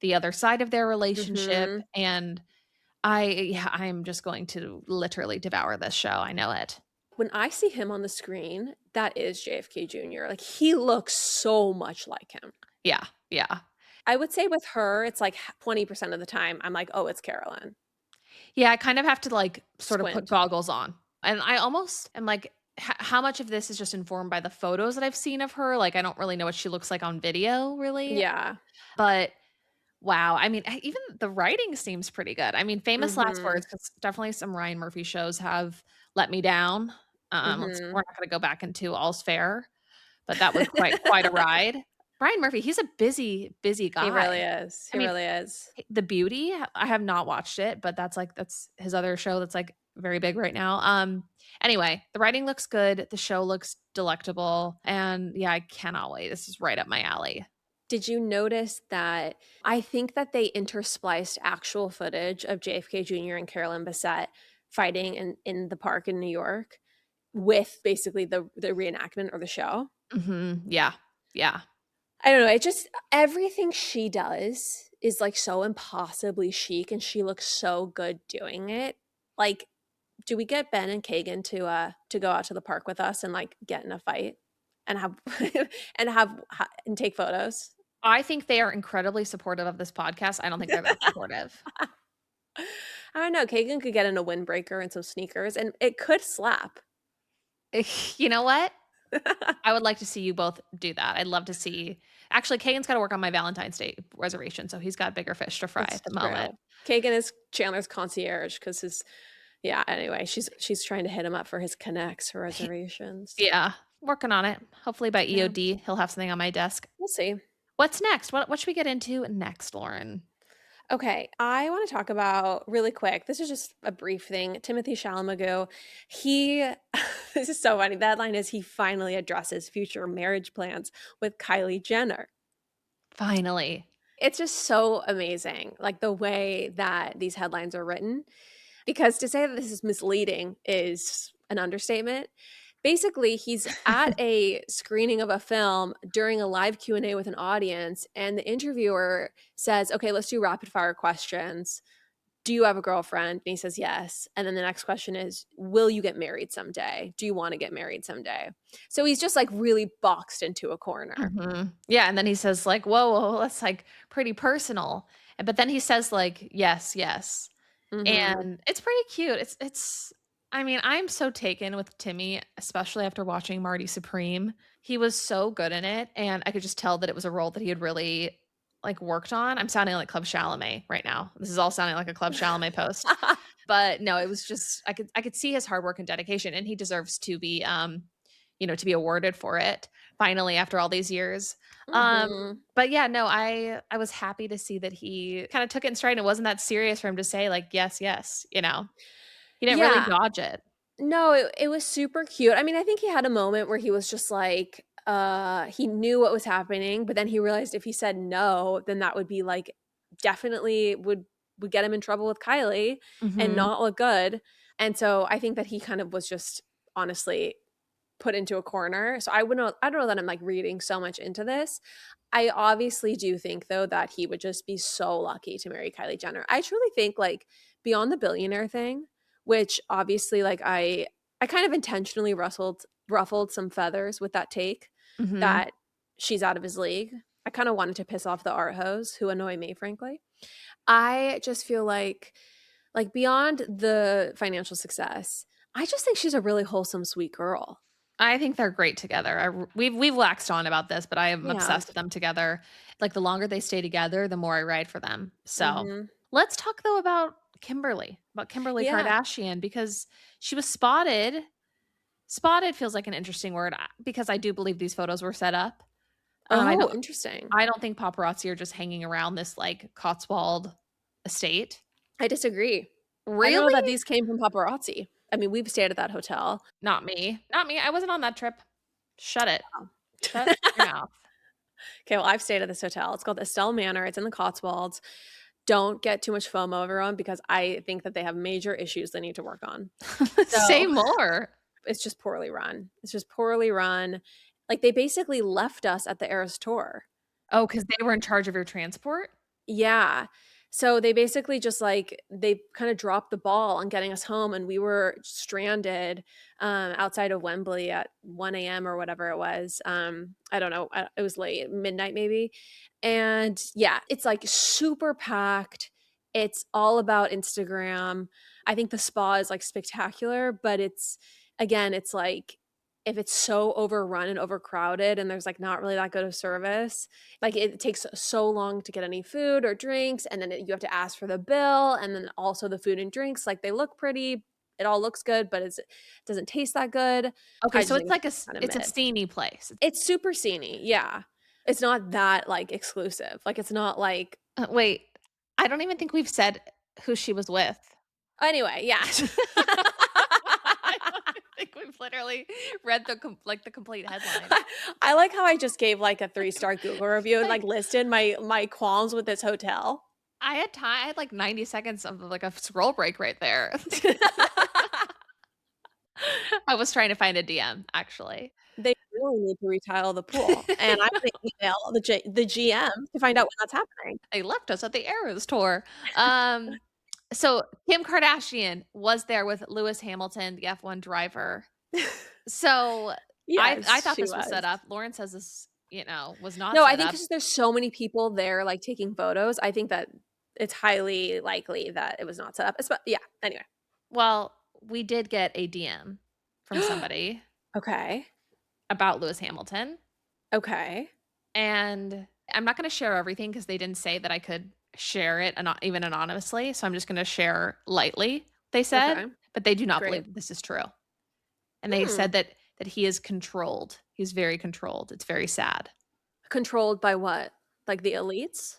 the other side of their relationship. Mhm. And I'm just going to literally devour this show. I know it. When I see him on the screen, that is JFK Jr. Like, he looks so much like him. Yeah. Yeah. I would say with her, it's like 20% of the time, I'm like, "Oh, it's Carolyn." Yeah, I kind of have to like sort of put Squint. goggles on. And I almost am like, how much of this is just informed by the photos that I've seen of her? Like, I don't really know what she looks like on video, really. Yeah. But wow, I mean, even the writing seems pretty good. I mean, famous last Mhm. words, because definitely some Ryan Murphy shows have let me down. We're Mhm. not going to go back into All's Fair, but that was quite a ride. Ryan Murphy, he's a busy, busy He guy. really is. I He mean, really is. The Beauty, I have not watched it, but that's his other show that's, like, very big right now. Anyway, the writing looks good, the show looks delectable, and, yeah, I cannot wait. This is right up my alley. Did you notice that I think that they interspliced actual footage of JFK Jr. and Carolyn Bessette fighting in the park in New York with basically the reenactment or the show? Mhm, yeah, yeah. I don't know, it just everything she does is, like, so impossibly chic, and she looks so good doing it. Like, do we get Ben and Kagan to go out to the park with us and, like, get in a fight and have and take photos? I think they are incredibly supportive of this podcast. I don't think they're that supportive. I don't know, Kagan could get in a windbreaker and some sneakers, and it could slap. You know what? I would like to see you both do that. I'd love to see actually, Kagan's gotta work on my Valentine's Day reservation, so he's got bigger fish to fry It's at the true. moment. Kagan is Chandler's concierge because his yeah, anyway, she's trying to hit him up for his connects for He reservations. Yeah, working on it. Hopefully by Yeah, EOD, he'll have something on my desk. we'll see. What's next? What should we get into next, Lauren? Okay, I wanna talk about really quick, this is just a brief thing, Timothée Chalamet, he this is so funny, the headline is he finally addresses future marriage plans with Kylie Jenner. Finally. It's just so amazing, like, the way that these headlines are written, because to say that this is misleading is an understatement. Basically, he's at a screening of a film during a live Q&A with an audience, and the interviewer says, "Okay, let's do rapid fire questions. Do you have a girlfriend?" And he says, "Yes." And then the next question is, "Will you get married someday? Do you wanna get married someday?" So he's just, like, really boxed into a corner. Mhm. Yeah, and then he says like, "Whoa, whoa, that's, like, pretty personal." But then he says like, "Yes, yes." Mhm. And it's pretty cute. It's I mean, I'm so taken with Timmy, especially after watching Marty Supreme. He was so good in it, and I could just tell that it was a role that he had really, like, worked on. I'm sounding like Club Chalamet right now. This is all sounding like a Club Chalamet post. But no, it was just I could see his hard work and dedication, and he deserves to be, to be awarded for it finally after all these years. Mhm. But yeah, no, I was happy to see that he kinda took it in stride, and it wasn't that serious for him to say, like, "Yes, yes," you know? He didn't really Yeah. dodge it. No, it was super cute. I mean, I think he had a moment where he was just like, he knew what was happening, but then he realized if he said no, then that would be like definitely would get him in trouble with Kylie and Mhm. not look good. And so I think that he kind of was just honestly put into a corner. So I don't know that I'm like reading so much into this. I obviously do think though that he would just be so lucky to marry Kylie Jenner. I truly think like beyond the billionaire thing, which obviously like I kind of intentionally ruffled some feathers with that take Mhm. that she's out of his league. I kind of wanted to piss off the art hoes who annoy me, frankly. I just feel like beyond the financial success, I just think she's a really wholesome, sweet girl. I think they're great together. We've waxed on about this, but I am We have. obsessed with them together. Like the longer they stay together, the more I ride for them. So Mhm. let's talk though about Kimberly Yeah. Kardashian, because she was spotted. Spotted feels like an interesting word because I do believe these photos were set up. I Oh, don't interesting. I don't think paparazzi are just hanging around this like Cotswold estate. I disagree. I don't know that Really? these came from paparazzi. I mean, we've stayed at that hotel. Not me. Not me. I wasn't on that trip. Shut it. Oh. Shut your mouth. Okay, well, I've stayed at this hotel. It's called Estelle Manor. It's in the Cotswolds. Don't get too much FOMO over them because I think that they have major issues they need to work on. Say So more. it's just poorly run. It's just poorly run. Like they basically left us at the Eras tour. Oh, because they were in charge of your transport? Yeah. So they basically just like they kind of dropped the ball on getting us home, and we were stranded outside of Wembley at 1 a.m. or whatever it was. I don't know. It was late, midnight maybe. And yeah, it's like super packed. It's all about Instagram. I think the spa is like spectacular, but it's again, it's like if it's so overrun and overcrowded and there's like not really that good of service, like it takes so long to get any food or drinks, and then you have to ask for the bill, and then also the food and drinks, like they look pretty, it all looks good, but it doesn't taste that good. Okay, I so just think it's it's like kind of it's a mid. steamy place. It's super sceney, yeah. It's not that like exclusive. Like it's not like Wait, I don't even think we've said who she was with. anyway, yeah. I don't think we've literally read the complete headline. I like how I just gave like a 3-star Google review and like Like, listed my qualms with this hotel. I had time. I had like 90 seconds of like a scroll break right there. I was trying to find a DM actually. They really need to retile the pool, and I'm gonna email the GM to find out when that's happening. They left us at the Eras tour. Um, so Kim Kardashian was there with Lewis Hamilton, the F1 driver. So I Yes, thought she this was was. set up. Lauren says this, was not No, I set think up. because there's so many people there, like, taking photos, I think that it's highly likely that it was not set up. Yeah, anyway. Well, we did get a DM from somebody Okay, about Lewis Hamilton, okay. and I'm not gonna share everything because they didn't say that I could share it even anonymously, so I'm just gonna share lightly, they said, Okay, but they do not great. believe this is true. And they Hmm. said that he is controlled. He's very controlled. It's very sad. Controlled by what? Like, the elites?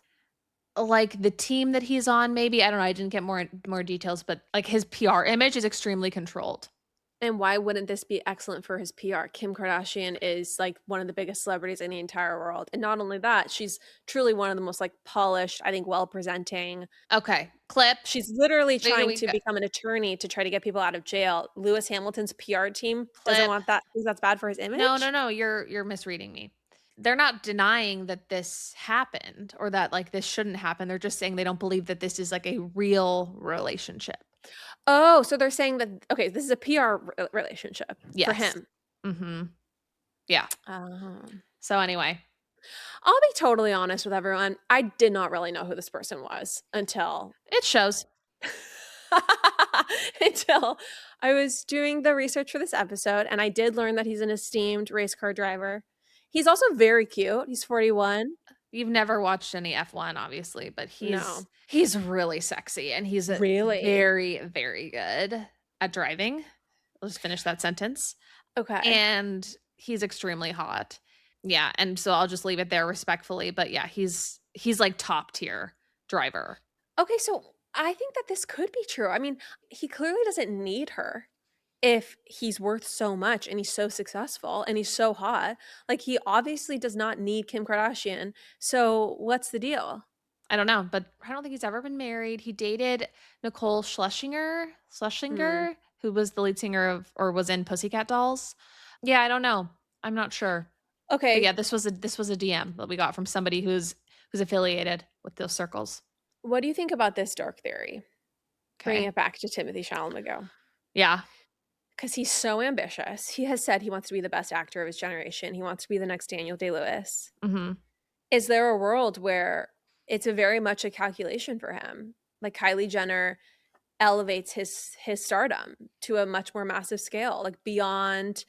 Like, the team that he's on, maybe, I don't know, I didn't get more details, but, like, his PR image is extremely controlled. And why wouldn't this be excellent for his PR? Kim Kardashian is, like, one of the biggest celebrities in the entire world, and not only that, she's truly one of the most, like, polished, I think, well-presenting. Okay, clip. She's literally trying We to got become an attorney to try to get people out of jail. Lewis Hamilton's PR team doesn't clip. want that, thinks that's bad for his No, image? no, no, you're misreading me. They're not denying that this happened or that, like, this shouldn't happen. They're just saying they don't believe that this is, like, a real relationship. Oh, so they're saying that okay, this is a PR relationship for Yes. him. Mhm. Yeah. Oh. So anyway, I'll be totally honest with everyone, I did not really know who this person was until it shows. until I was doing the research for this episode, and I did learn that he's an esteemed race car driver. He's also very cute. He's 41. You've never watched any F1, obviously, but No. he's really sexy and he's a Really? very, very good at driving. I'll just finish that sentence. Okay. And he's extremely hot. Yeah, and so I'll just leave it there respectfully, but yeah, he's like top tier driver. Okay, so I think that this could be true. I mean, he clearly doesn't need her if he's worth so much and he's so successful and he's so hot. Like, he obviously does not need Kim Kardashian. So, what's the deal? I don't know, but I don't think he's ever been married. He dated Nicole Hmm. Schlesinger, who was the lead singer of or was in Pussycat Dolls. Yeah, I don't know. I'm not sure. But yeah, Okay, this was a DM that we got from somebody who's affiliated with those circles. what do you think about this dark theory? Bringing Okay. it back to Timothée Chalamet, Yeah. because he's so ambitious. He has said he wants to be the best actor of his generation. He wants to be the next Daniel Day-Lewis. Mhm. Is there a world where it's a very much a calculation for him? Like Kylie Jenner elevates his stardom to a much more massive scale, like beyond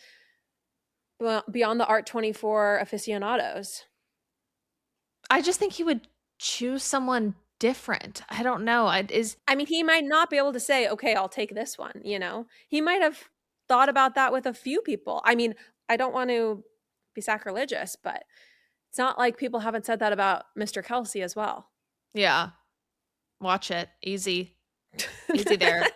the Art 24 aficionados. I just think he would choose someone different. I don't know. I mean, he might not be able to say, "Okay, I'll take this one," you know? He might have thought about that with a few people. I mean, I don't want to be sacrilegious, but it's not like people haven't said that about Mr. Kelsey as well. Yeah. Watch it. Easy. Easy there.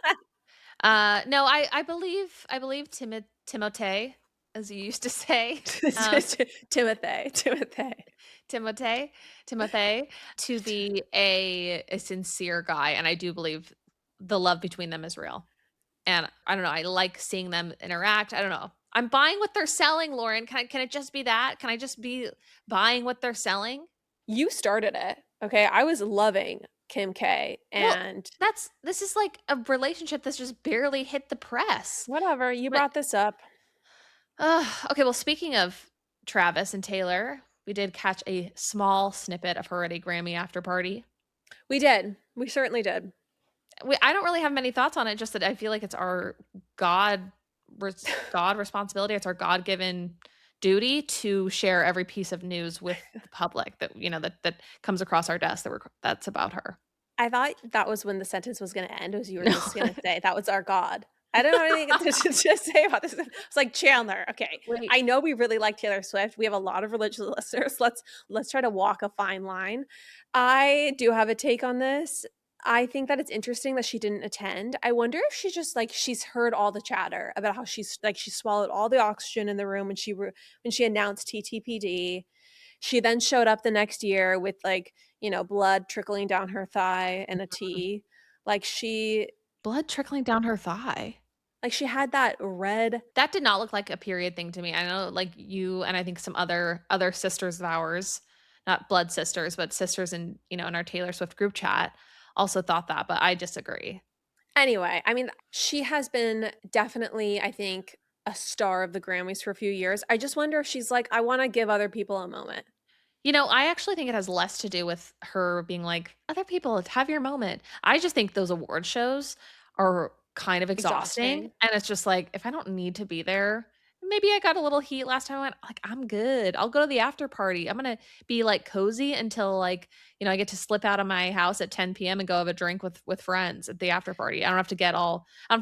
No, I believe Timothée, as you used to say. Timothée. Timothée to be a sincere guy, and I do believe the love between them is real. And I don't know, I like seeing them interact. I don't know. I'm buying what they're selling, Lauren. Can it just be that? Can I just be buying what they're selling? You started it, okay? I was loving Kim K, Well, and this is like a relationship that's just barely hit the press. whatever, you But brought this up. okay, well, speaking of Travis and Taylor, we did catch a small snippet of her at a Grammy after party. We did. We certainly did. I don't really have many thoughts on it, just that I feel like it's our God responsibility. It's our God-given duty to share every piece of news with the public that, that comes across our desk that's about her. I thought that was when the sentence was gonna end, was you were No. just gonna say, "That was our God." I don't have anything to say about this. It's like, Chandler, okay, Wait. I know we really like Taylor Swift. We have a lot of religious listeners. Let's try to walk a fine line. I do have a take on this. I think that it's interesting that she didn't attend. I wonder if she just, like, she's heard all the chatter about how she swallowed all the oxygen in the room when she announced TTPD. She then showed up the next year with, like, blood trickling down her thigh and a T. Like, Blood trickling down her thigh. she had that red. That did not look like a period thing to me. I know, like, you and I think some other sisters of ours, not blood sisters, but sisters in our Taylor Swift group chat also thought that, but I disagree. Anyway, I mean, she has been definitely, I think, a star of the Grammys for a few years. I just wonder if she's like, "I wanna give other people a moment." I actually think it has less to do with her being like, "Other people, have your moment." I just think those award shows are kind of exhausting, Exhausting. and it's just like, if I don't need to be there, maybe I got a little heat last time I went, like, I'm good. I'll go to the after party. I'm gonna be, like, cozy until, like, I get to slip out of my house at 10 p.m. and go have a drink with friends at the after party. I don't have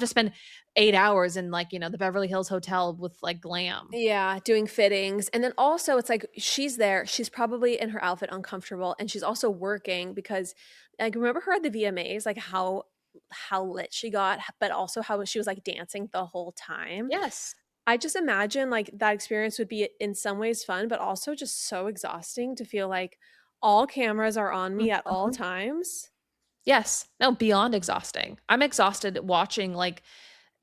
to spend 8 hours in, like, the Beverly Hills Hotel with, like, glam. Yeah, doing fittings, and then also it's like she's there, she's probably in her outfit uncomfortable, and she's also working because, like, remember her at the VMAs, like, how lit she got, but also how she was, like, dancing the whole time. Yes. I just imagine, like, that experience would be in some ways fun, but also just so exhausting to feel like all cameras are on me at all Mhm. times. Yes. No, beyond exhausting. I'm exhausted watching, like,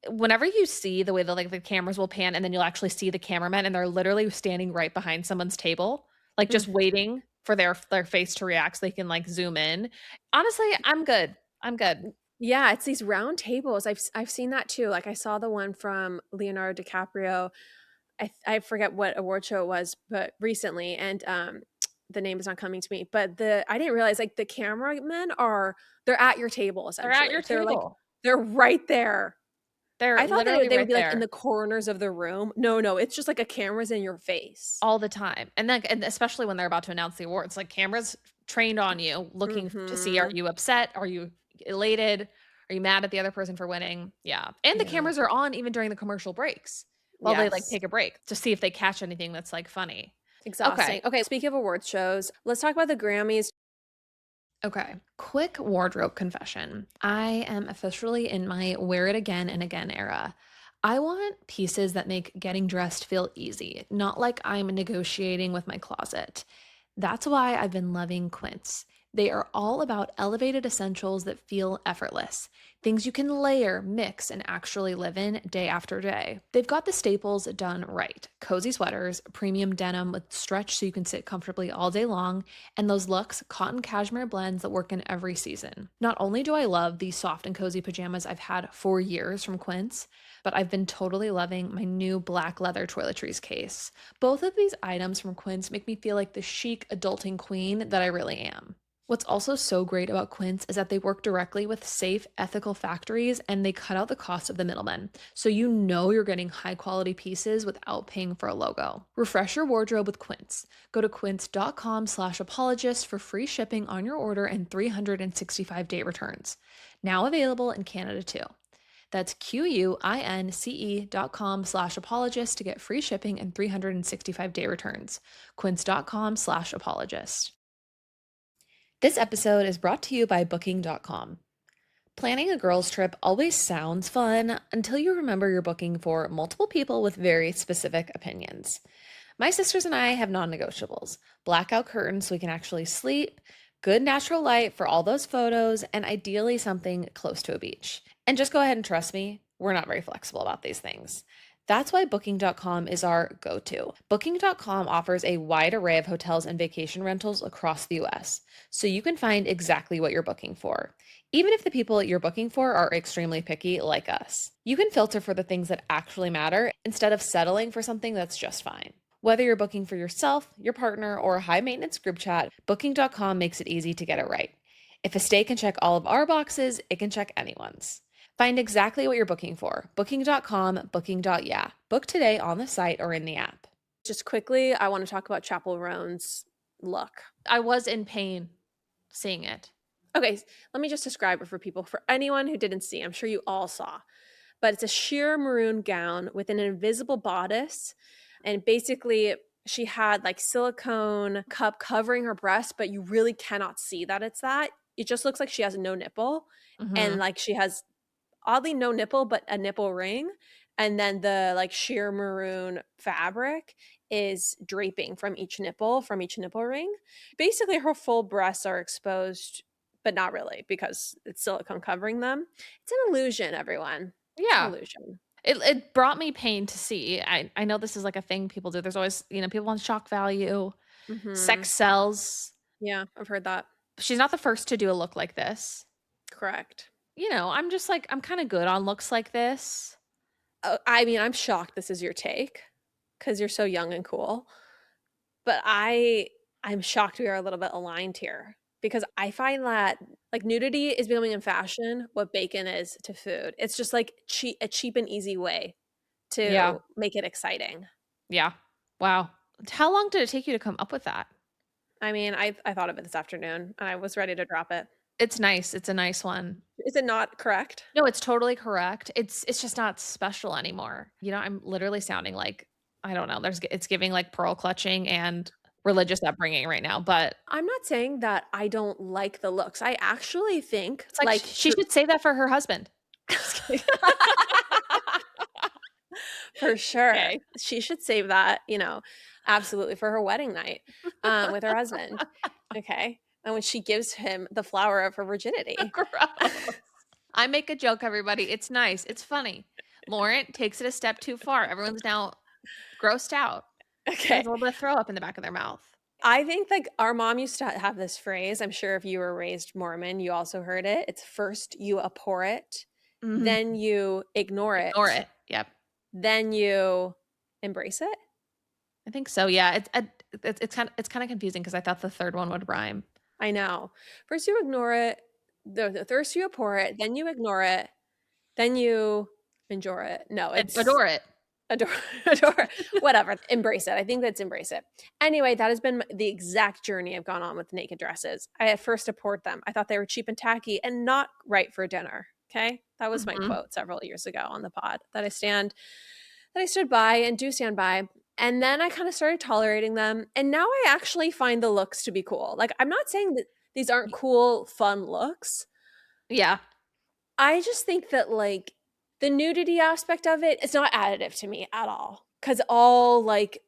whenever you see the way that, like, the cameras will pan and then you'll actually see the cameramen and they're literally standing right behind someone's table, like, just Mhm. waiting for their face to react so they can, like, zoom in. Honestly, I'm good. I'm good. Yeah, it's these round tables. I've seen that too. Like, I saw the one from Leonardo DiCaprio. I forget what award show it was, but recently, and the name is not coming to me. But I didn't realize, like, the cameramen they're at your table They're at your essentially. table. They're right there. They're I thought literally they would right be, like, in there the corners of the room. No, it's just like a camera's in your face. all the time. And especially when they're about to announce the awards, like, cameras trained on you looking to see, are Mhm. you upset? Are you elated? Are you mad at the other person for winning? Yeah. And the Yeah. cameras are on even during the commercial breaks while they, like, Yes. take a break to see if they catch anything that's, like, funny. Okay. Exhausting. Okay, speaking of awards shows, let's talk about the Grammys. Okay. Quick wardrobe confession. I am officially in my wear it again and again era. I want pieces that make getting dressed feel easy, not like I'm negotiating with my closet. That's why I've been loving Quince. They are all about elevated essentials that feel effortless, things you can layer, mix, and actually live in day after day. They've got the staples done right: cozy sweaters, premium denim with stretch so you can sit comfortably all day long, and those luxe cotton cashmere blends that work in every season. Not only do I love these soft and cozy pajamas I've had for years from Quince, but I've been totally loving my new black leather toiletries case. Both of these items from Quince make me feel like the chic adulting queen that I really am. What's also so great about Quince is that they work directly with safe, ethical factories and they cut out the cost of the middlemen. So you know you're getting high quality pieces without paying for a logo. Refresh your wardrobe with Quince. Go to quince.com/apologist for free shipping on your order and 365-day returns. Now available in Canada too. That's QUINCE.com/apologist to get free shipping and 365-day returns. Quince.com/apologist. This episode is brought to you by Booking.com. Planning a girls' trip always sounds fun until you remember you're booking for multiple people with very specific opinions. My sisters and I have non-negotiables: blackout curtains so we can actually sleep, good natural light for all those photos, and ideally something close to a beach. And just go ahead and trust me, we're not very flexible about these things. That's why Booking.com is our go-to. Booking.com offers a wide array of hotels and vacation rentals across the US, so you can find exactly what you're booking for, even if the people you're booking for are extremely picky like us. You can filter for the things that actually matter instead of settling for something that's just fine. Whether you're booking for yourself, your partner, or a high-maintenance group chat, Booking.com makes it easy to get it right. If a stay can check all of our boxes, it can check anyone's. Find exactly what you're booking for. Booking.com, booking.yeah. Book today on the site or in the app. Just quickly, I want to talk about Chappell Roan's look. I was in pain seeing it. Okay, let me just describe it for people. For anyone who didn't see, I'm sure you all saw. But it's a sheer maroon gown with an invisible bodice. And basically, she had like silicone cup covering her breast, but you really cannot see that it's that. It just looks like she has no nipple. And like she has oddly no nipple, but a nipple ring. And then the like sheer maroon fabric is draping from each nipple ring. Basically, her full breasts are exposed, but not really because it's silicone covering them. It's an illusion, everyone. It's an Yeah. illusion. It brought me pain to see. I know this is like a thing people do. There's always, people want shock value, sex sells. Yeah, I've heard that. She's not the first to do a look like this. Correct. I'm just like, I'm kind of good on looks like this. I mean, I'm shocked this is your take because you're so young and cool. But I'm shocked we are a little bit aligned here because I find that like nudity is becoming in fashion what bacon is to food. It's just like a cheap and easy way Yeah. to make it exciting. Yeah. Wow. How long did it take you to come up with that? I mean, I thought of it this afternoon and I was ready to drop it. It's nice. It's a nice one. Is it not correct? No, it's totally correct. It's just not special anymore. I'm literally sounding like, I don't know, it's giving like pearl clutching and religious upbringing right now, but I'm not saying that I don't like the looks. I actually think it's like she should say that for her husband. For sure. Okay. She should save that, absolutely for her wedding night with her husband. Okay. And when she gives him the flower of her virginity. Gross. I make a joke, everybody. It's nice. It's funny. Lauren takes it a step too far. Everyone's now grossed out. Okay. There's a little bit of throw up in the back of their mouth. I think like our mom used to have this phrase. I'm sure if you were raised Mormon, you also heard it. It's first you abhor it, then you ignore it. Ignore it. Yep. Then you embrace it. I think so. Yeah. It's kind of confusing because I thought the third one would rhyme. I know. First you ignore it, the first you abhor it, then you ignore it, then you endure it. No, it's adore it. Adore it. Whatever. Embrace it. I think that's embrace it. Anyway, that has been the exact journey I've gone on with naked dresses. I at first abhorred them. I thought they were cheap and tacky and not right for dinner. Okay. That was my quote several years ago on the pod that I stood by and do stand by. And then I kind of started tolerating them. And now I actually find the looks to be cool. Like, I'm not saying that these aren't cool, fun looks. Yeah. I just think that, like, the nudity aspect of it, it's not additive to me at all. Because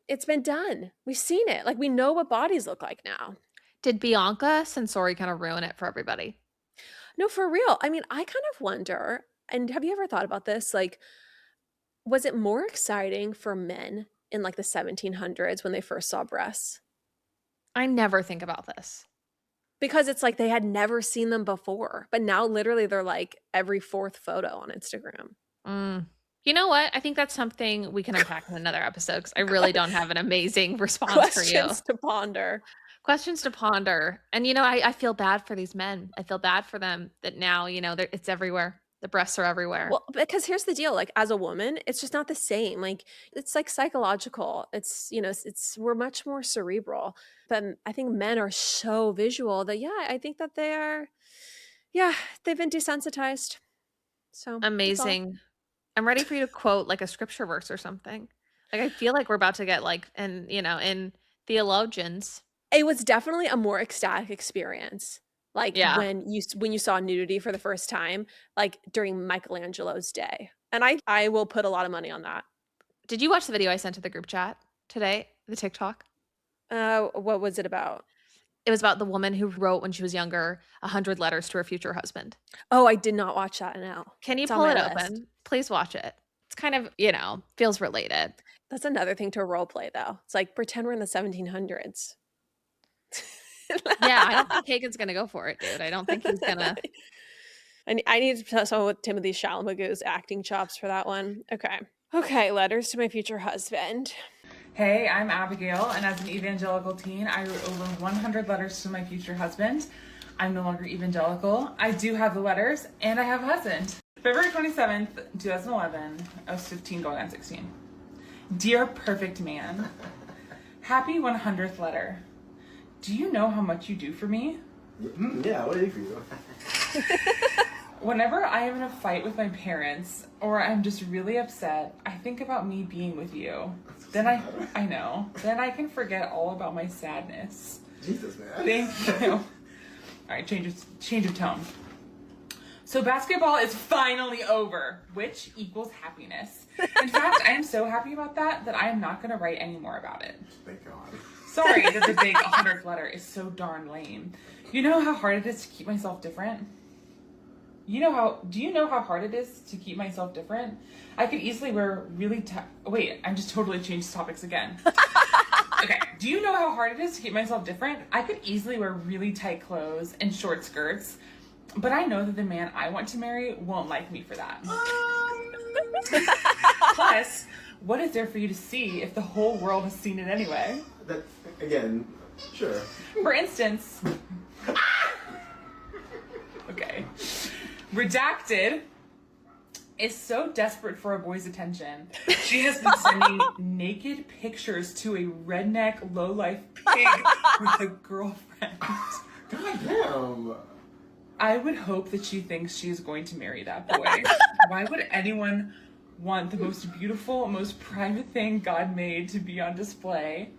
it's been done. We've seen it. Like, we know what bodies look like now. Did Bianca Censori kind of ruin it for everybody? No, for real. I mean, I kind of wonder, and have you ever thought about this? Like, was it more exciting for men in like the 1700s when they first saw breasts? I never think about this. Because it's like they had never seen them before. But now literally they're like every fourth photo on Instagram. You know what? I think that's something we can unpack in another episode because I really don't have an amazing response for you. Questions to ponder. Questions to ponder. And, I feel bad for these men. I feel bad for them that now, it's everywhere. The breasts are everywhere. Well, because here's the deal, like, as a woman, it's just not the same, like, it's, like, psychological. It's, it's we're much more cerebral, but I think men are so visual that, yeah, I think that yeah, they've been desensitized. So, that's all. Amazing. I'm ready for you to quote like a scripture verse or something. Like I feel like we're about to get like in theologians. It was definitely a more ecstatic experience, like, Yeah. when you saw nudity for the first time, like, during Michelangelo's day, and I will put a lot of money on that. Did you watch the video I sent to the group chat today? The TikTok? What was it about? It was about the woman who wrote when she was younger 100 letters to her future husband. Oh, I did not watch that, no. Can you It's on pull my it list. open? Please watch it. It's kind of, feels related. That's another thing to role play, though. It's like, pretend we're in the 1700s. Yeah, I don't think Kagan's gonna go for it, dude. I don't think he's gonna. I need to tell someone with Timothée Chalamet's acting chops for that one. Okay, letters to my future husband. Hey, I'm Abigail, and as an evangelical teen, I wrote over 100 letters to my future husband. I'm no longer evangelical. I do have the letters, and I have a husband. February 27th, 2011. I was 15 going on 16. Dear perfect man, happy 100th letter. Do you know how much you do for me? Yeah, what do I do for you? Whenever I am in a fight with my parents, or I'm just really upset, I think about me being with you. Then I know. Then I can forget all about my sadness. Jesus, man. Thank you. All right, change of tone. So basketball is finally over, which equals happiness. In fact, I am so happy about that I am not going to write any more about it. Thank God. Sorry that the big 100th letter is so darn lame. You know how hard it is to keep myself different? Do you know how hard it is to keep myself different? I could easily wear really wait, I just totally changed topics again. Okay, do you know how hard it is to keep myself different? I could easily wear really tight clothes and short skirts, but I know that the man I want to marry won't like me for that. Plus, what is there for you to see if the whole world has seen it anyway? That, again, sure. For instance, okay. Redacted is so desperate for a boy's attention. She has been sending naked pictures to a redneck lowlife pig with a girlfriend. God damn. I would hope that she thinks she is going to marry that boy. Why would anyone want the most beautiful, most private thing God made to be on display?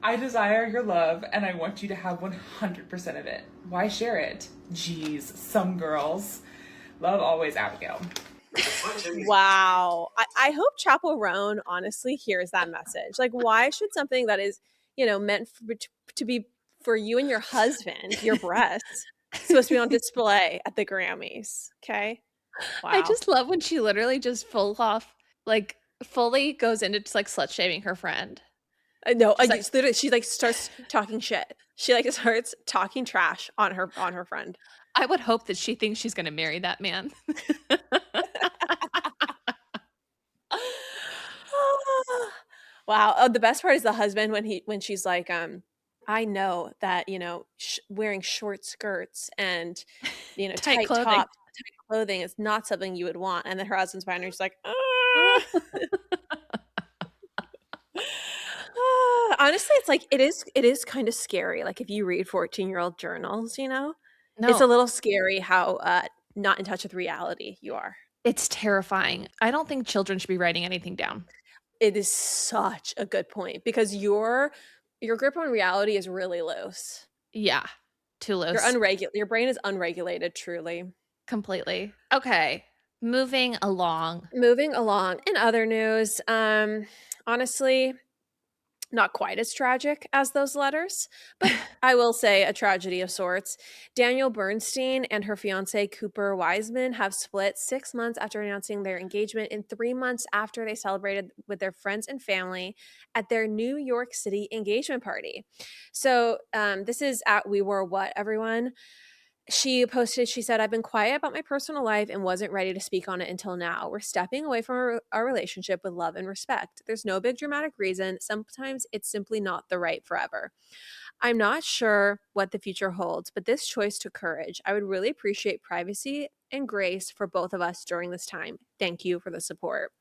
I desire your love, and I want you to have 100% of it. Why share it? Jeez, some girls. Love always, Abigail. Wow. I hope Chappell Roan honestly hears that message. Like, why should something that is, meant to be for you and your husband, your breasts, supposed to be on display at the Grammys? Okay. Wow. I just love when she literally just fully goes into just like slut shaming her friend. No, literally, she like starts talking shit. She like starts talking trash on her friend. I would hope that she thinks she's going to marry that man. Wow. Oh, the best part is the husband when she's like, I know that, wearing short skirts and, tight clothing is not something you would want. And then her husband's behind her. She's like, honestly, it's like, it is kind of scary. Like, if you read 14-year-old journals, No. it's a little scary how not in touch with reality you are. It's terrifying. I don't think children should be writing anything down. It is such a good point because your grip on reality is really loose. Yeah. Too loose. Your brain is unregulated, truly. Completely. Okay. Moving along. In other news, honestly, not quite as tragic as those letters, but I will say a tragedy of sorts. Danielle Bernstein and her fiance Cooper Wiseman have split 6 months after announcing their engagement and 3 months after they celebrated with their friends and family at their New York City engagement party. So this is at We Were What, everyone. She posted, she said, I've been quiet about my personal life and wasn't ready to speak on it until now. We're stepping away from our relationship with love and respect. There's no big dramatic reason. Sometimes it's simply not the right forever. I'm not sure what the future holds, but this choice took courage. I would really appreciate privacy and grace for both of us during this time. Thank you for the support.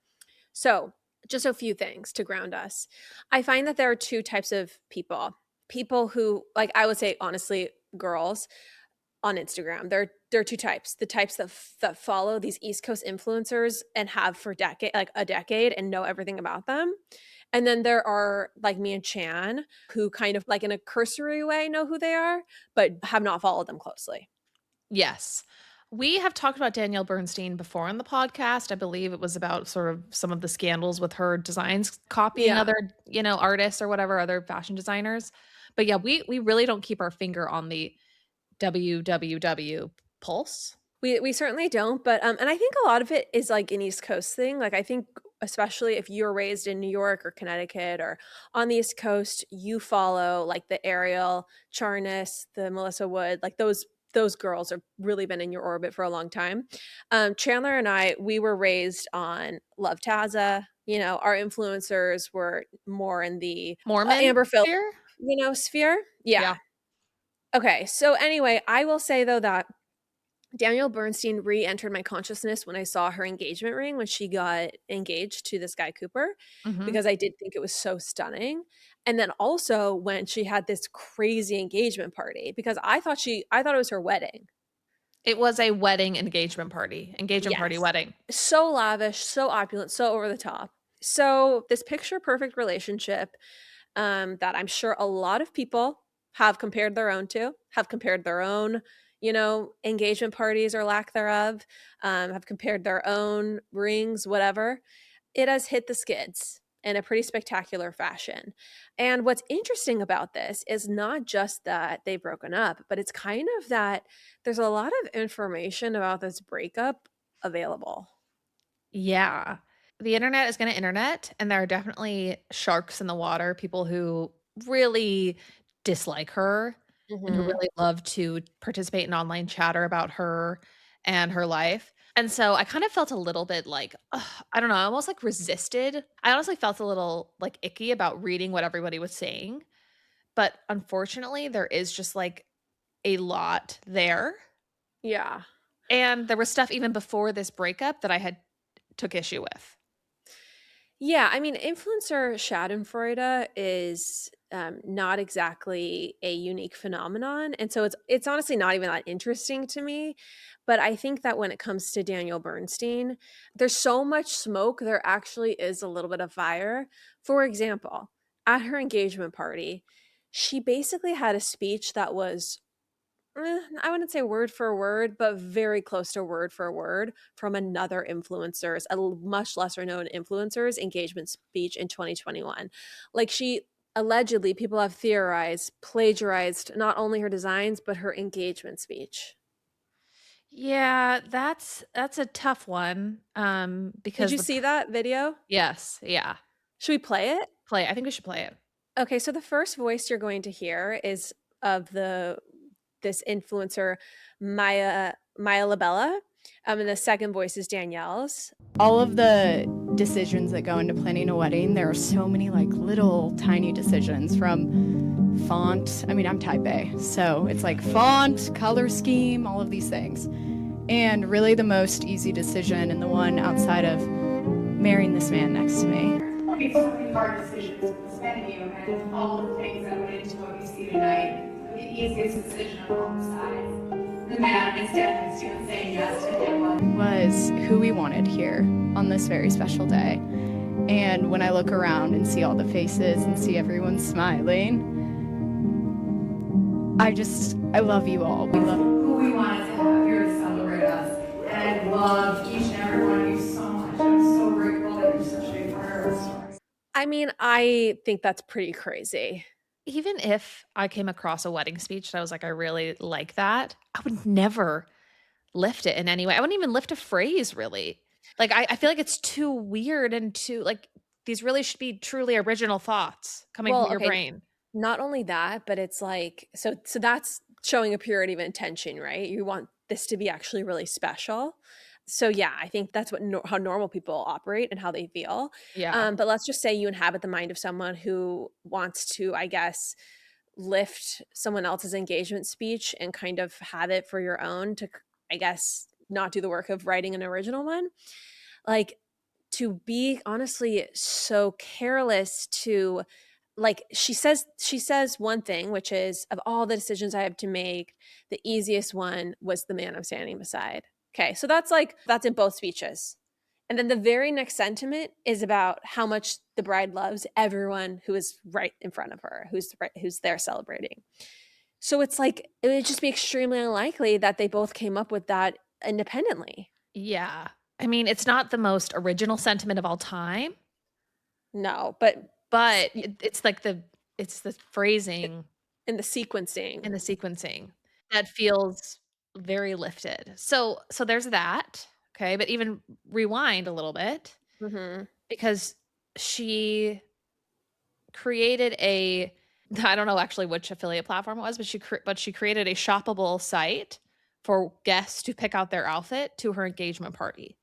So, just a few things to ground us. I find that there are two types of people. People who, like, I would say, honestly, girls on Instagram. There are two types. The types that follow these East Coast influencers and have for a decade and know everything about them. And then there are like me and Chan who kind of like in a cursory way know who they are, but have not followed them closely. Yes. We have talked about Danielle Bernstein before on the podcast. I believe it was about sort of some of the scandals with her designs copying Yeah. other, artists or whatever, other fashion designers. But yeah, we really don't keep our finger on the WWW pulse. We certainly don't, but and I think a lot of it is like an East Coast thing. Like I think especially if you're raised in New York or Connecticut or on the East Coast, you follow like the Ariel Charnas, the Melissa Wood, like those girls have really been in your orbit for a long time. Chandler and I, we were raised on Love Taza. Our influencers were more in the Mormon Amber Phillip, sphere? sphere. Yeah. Okay. So anyway, I will say though that Danielle Bernstein re-entered my consciousness when I saw her engagement ring when she got engaged to this guy Cooper, Mhm. because I did think it was so stunning. And then also when she had this crazy engagement party, because I thought it was her wedding. It was a wedding engagement party. Party Yes. wedding. So lavish, so opulent, so over the top. So this picture perfect relationship that I'm sure a lot of people have compared their own engagement parties or lack thereof, have compared their own rings, whatever. It has hit the skids in a pretty spectacular fashion. And what's interesting about this is not just that they've broken up, but it's kind of that there's a lot of information about this breakup available. Yeah. The internet is going to internet, and there are definitely sharks in the water, people who really dislike her and who really love to participate in online chatter about her and her life. And so I kind of felt a little bit like, I don't know, I almost like resisted. I honestly felt a little like icky about reading what everybody was saying. But unfortunately, there is just like a lot there. Yeah. And there was stuff even before this breakup that I had took issue with. Yeah, I mean, influencer Schadenfreude is not exactly a unique phenomenon, and so it's honestly not even that interesting to me. But I think that when it comes to Danielle Bernstein, there's so much smoke. There actually is a little bit of fire. For example, at her engagement party, she basically had a speech that was I wouldn't say word for word, but very close to word for word from another influencer's, much lesser known influencer's engagement speech in 2021. Like she allegedly, people have theorized, plagiarized not only her designs, but her engagement speech. Yeah, that's a tough one. Because Did you see that video? yes, yeah. Should we play it? I think we should play it. Okay, so the first voice you're going to hear is of this influencer Maya Labella. And the second voice is Danielle's. All of the decisions that go into planning a wedding, there are so many like little tiny decisions from font. I mean, I'm type A, so it's like font, color scheme, all of these things. And really the most easy decision and the one outside of marrying this man next to me. It's so many hard decisions with this venue and all the things that went into what you see tonight. The easiest decision on both sides. The man is definitely saying yes to him. Was who we wanted here on this very special day. And when I look around and see all the faces and see everyone smiling, I love you all. We love who we wanted to have here to celebrate us. And I love each and every one of you so much. I'm so grateful that you're such a big part of our story. I mean, I think that's pretty crazy. Even if I came across a wedding speech that I was like, I really like that, I would never lift it in any way. I wouldn't even lift a phrase, really. Like, I feel like it's too weird and too, like, these really should be truly original thoughts coming from your brain. Not only that, but it's like, so that's showing a purity of intention, right? You want this to be actually really special. So yeah, I think that's what how normal people operate and how they feel. Yeah. But let's just say you inhabit the mind of someone who wants to, I guess, lift someone else's engagement speech and kind of have it for your own to, I guess, not do the work of writing an original one. Like, to be honestly so careless to, like, she says one thing, which is, of all the decisions I have to make, the easiest one was the man I'm standing beside. Okay, so that's in both speeches. And then the very next sentiment is about how much the bride loves everyone who is right in front of her, who's there celebrating. So it's like, it would just be extremely unlikely that they both came up with that independently. Yeah. I mean, it's not the most original sentiment of all time, No, but it's like it's the phrasing in the sequencing. and the sequencing that feels very lifted. So there's that. Okay. But even rewind a little bit, Mm-hmm. because she created I don't know actually which affiliate platform it was, but she created a shoppable site for guests to pick out their outfit to her engagement party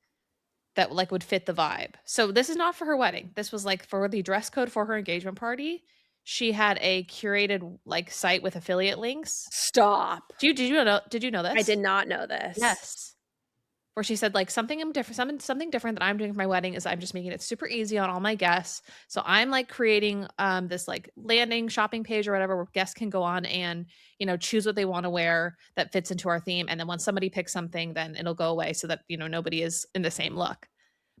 that like would fit the vibe. So this is not for her wedding. This was like for the dress code for her engagement party. She had a curated like site with affiliate links. Stop. Did you know this? I did not know this. Yes. Where she said like something different that I'm doing for my wedding is I'm just making it super easy on all my guests. So I'm like creating this like landing shopping page or whatever where guests can go on and, you know, choose what they want to wear that fits into our theme. And then when somebody picks something, then it'll go away so that, you know, nobody is in the same look.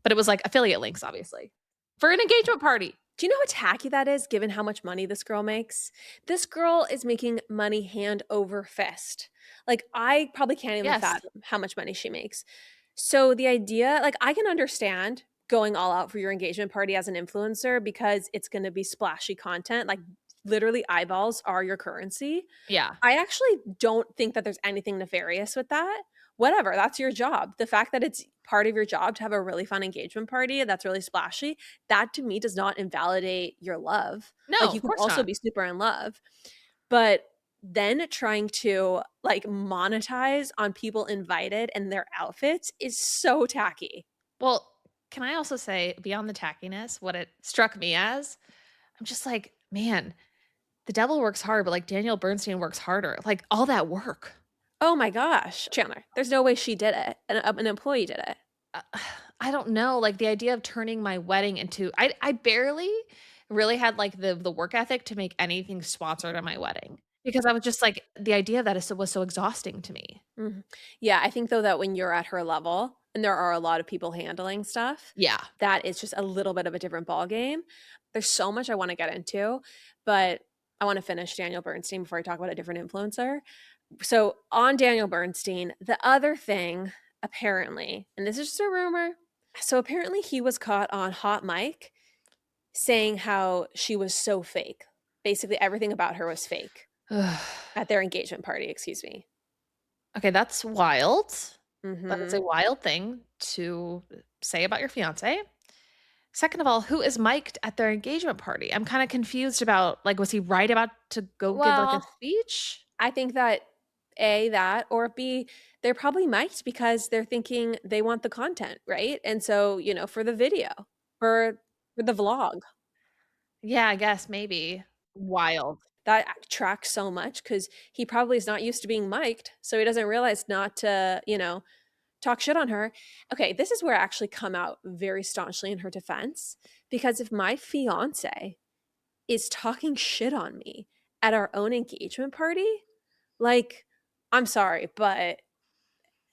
But it was like affiliate links, obviously, for an engagement party. Do you know how tacky that is, given how much money this girl makes? This girl is making money hand over fist. Like, I probably can't even fathom how much money she makes. So the idea, like, I can understand going all out for your engagement party as an influencer because it's going to be splashy content. Like, literally eyeballs are your currency. Yeah. I actually don't think that there's anything nefarious with that. Whatever, that's your job. The fact that it's part of your job to have a really fun engagement party that's really splashy, that to me does not invalidate your love. No, like, you can also be super in love. But then trying to like monetize on people invited and their outfits is so tacky. Well, can I also say, beyond the tackiness, what it struck me as, I'm just like, man, the devil works hard, but like Danielle Bernstein works harder. Like all that work. Oh my gosh, Chanler, there's no way she did it. An employee did it. I don't know. Like the idea of turning my wedding into, I barely really had like the work ethic to make anything sponsored at my wedding. Because I was just like, the idea of that was so exhausting to me. Mm-hmm. Yeah, I think though that when you're at her level and there are a lot of people handling stuff, yeah, that is just a little bit of a different ballgame. There's so much I want to get into, but I want to finish Danielle Bernstein before I talk about a different influencer. So on Danielle Bernstein, the other thing apparently, and this is just a rumor, so apparently he was caught on Hot Mic saying how she was so fake. Basically everything about her was fake. At their engagement party, excuse me. Okay, that's wild. Mm-hmm. That is a wild thing to say about your fiance. Second of all, who is mic'd at their engagement party? I'm kind of confused about, like, was he right about to go give like a speech? I think that A, that, or B, they're probably mic'd because they're thinking they want the content, right? And so, you know, for the video, for the vlog. Yeah, I guess maybe. Wild. That tracks so much because he probably is not used to being mic'd, so he doesn't realize not to, you know, talk shit on her. Okay, this is where I actually come out very staunchly in her defense, because if my fiance is talking shit on me at our own engagement party, like, I'm sorry, but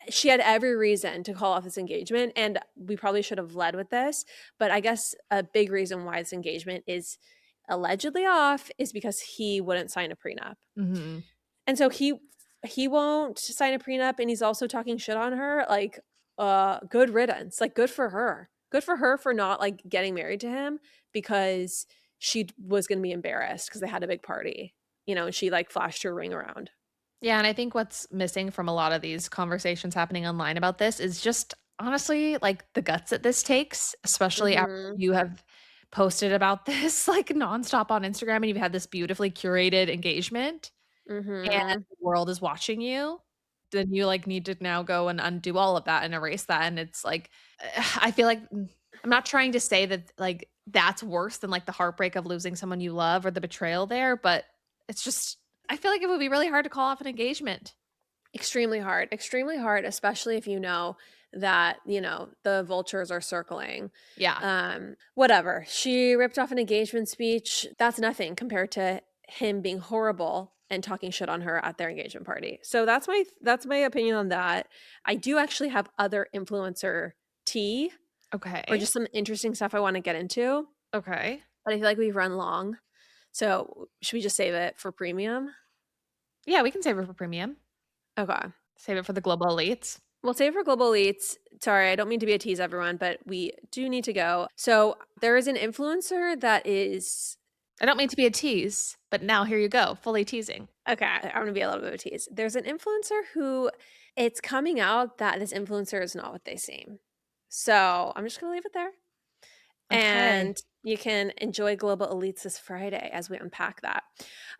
she had every reason to call off this engagement, and we probably should have led with this, but I guess a big reason why this engagement is allegedly off is because he wouldn't sign a prenup. Mm-hmm. And so he won't sign a prenup, and he's also talking shit on her. Like, good riddance. Like, good for her for not like getting married to him because she was going to be embarrassed because they had a big party, you know, and she like flashed her ring around. Yeah, and I think what's missing from a lot of these conversations happening online about this is just honestly like the guts that this takes, especially after you have posted about this like nonstop on Instagram and you've had this beautifully curated engagement. Mm-hmm. and the world is watching you, then you like need to now go and undo all of that and erase that. And it's like, I feel like I'm not trying to say that like that's worse than like the heartbreak of losing someone you love or the betrayal there, but it's just, I feel like it would be really hard to call off an engagement. Extremely hard, especially if you know that, the vultures are circling. Yeah. Whatever. She ripped off an engagement speech. That's nothing compared to him being horrible and talking shit on her at their engagement party. So that's my opinion on that. I do actually have other influencer tea Okay. or just some interesting stuff I want to get into, Okay. but I feel like we've run long. So should we just save it for premium? Yeah, we can save it for premium. Okay. Save it for the global elites. We'll save it for global elites. Sorry, I don't mean to be a tease, everyone, but we do need to go. So there is an influencer that is... I don't mean to be a tease, but now here you go, fully teasing. Okay, I'm going to be a little bit of a tease. There's an influencer who it's coming out that this influencer is not what they seem. So I'm just going to leave it there. Okay. And you can enjoy Global Elites this Friday as we unpack that.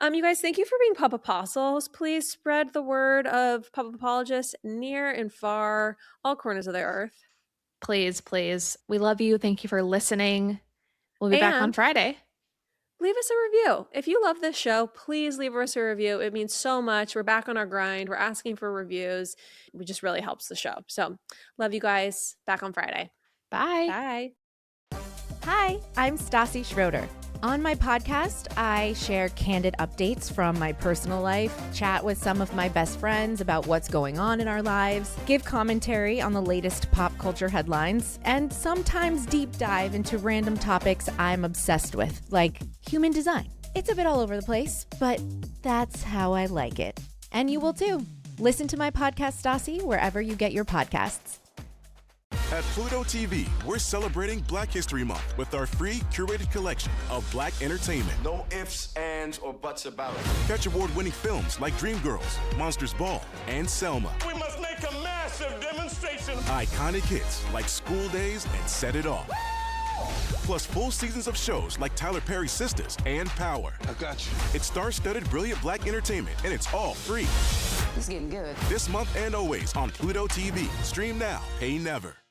You guys, thank you for being Pop Apostles. Please spread the word of Pop Apologists near and far, all corners of the earth. Please, please. We love you. Thank you for listening. We'll be back on And Friday. leave us a review. If you love this show, please leave us a review. It means so much. We're back on our grind. We're asking for reviews. It just really helps the show. So love you guys. Back on Friday. Bye. Bye. Hi, I'm Stassi Schroeder. On my podcast, I share candid updates from my personal life, chat with some of my best friends about what's going on in our lives, give commentary on the latest pop culture headlines, and sometimes deep dive into random topics I'm obsessed with, like human design. It's a bit all over the place, but that's how I like it. And you will too. Listen to my podcast, Stassi, wherever you get your podcasts. At Pluto TV, we're celebrating Black History Month with our free curated collection of Black entertainment. No ifs, ands, or buts about it. Catch award-winning films like Dreamgirls, Monsters Ball, and Selma. We must make a massive demonstration. Iconic hits like School Days and Set It Off. Plus full seasons of shows like Tyler Perry's Sisters and Power. I got you. It's star-studded brilliant Black entertainment, and it's all free. It's getting good. This month and always on Pluto TV. Stream now, pay never.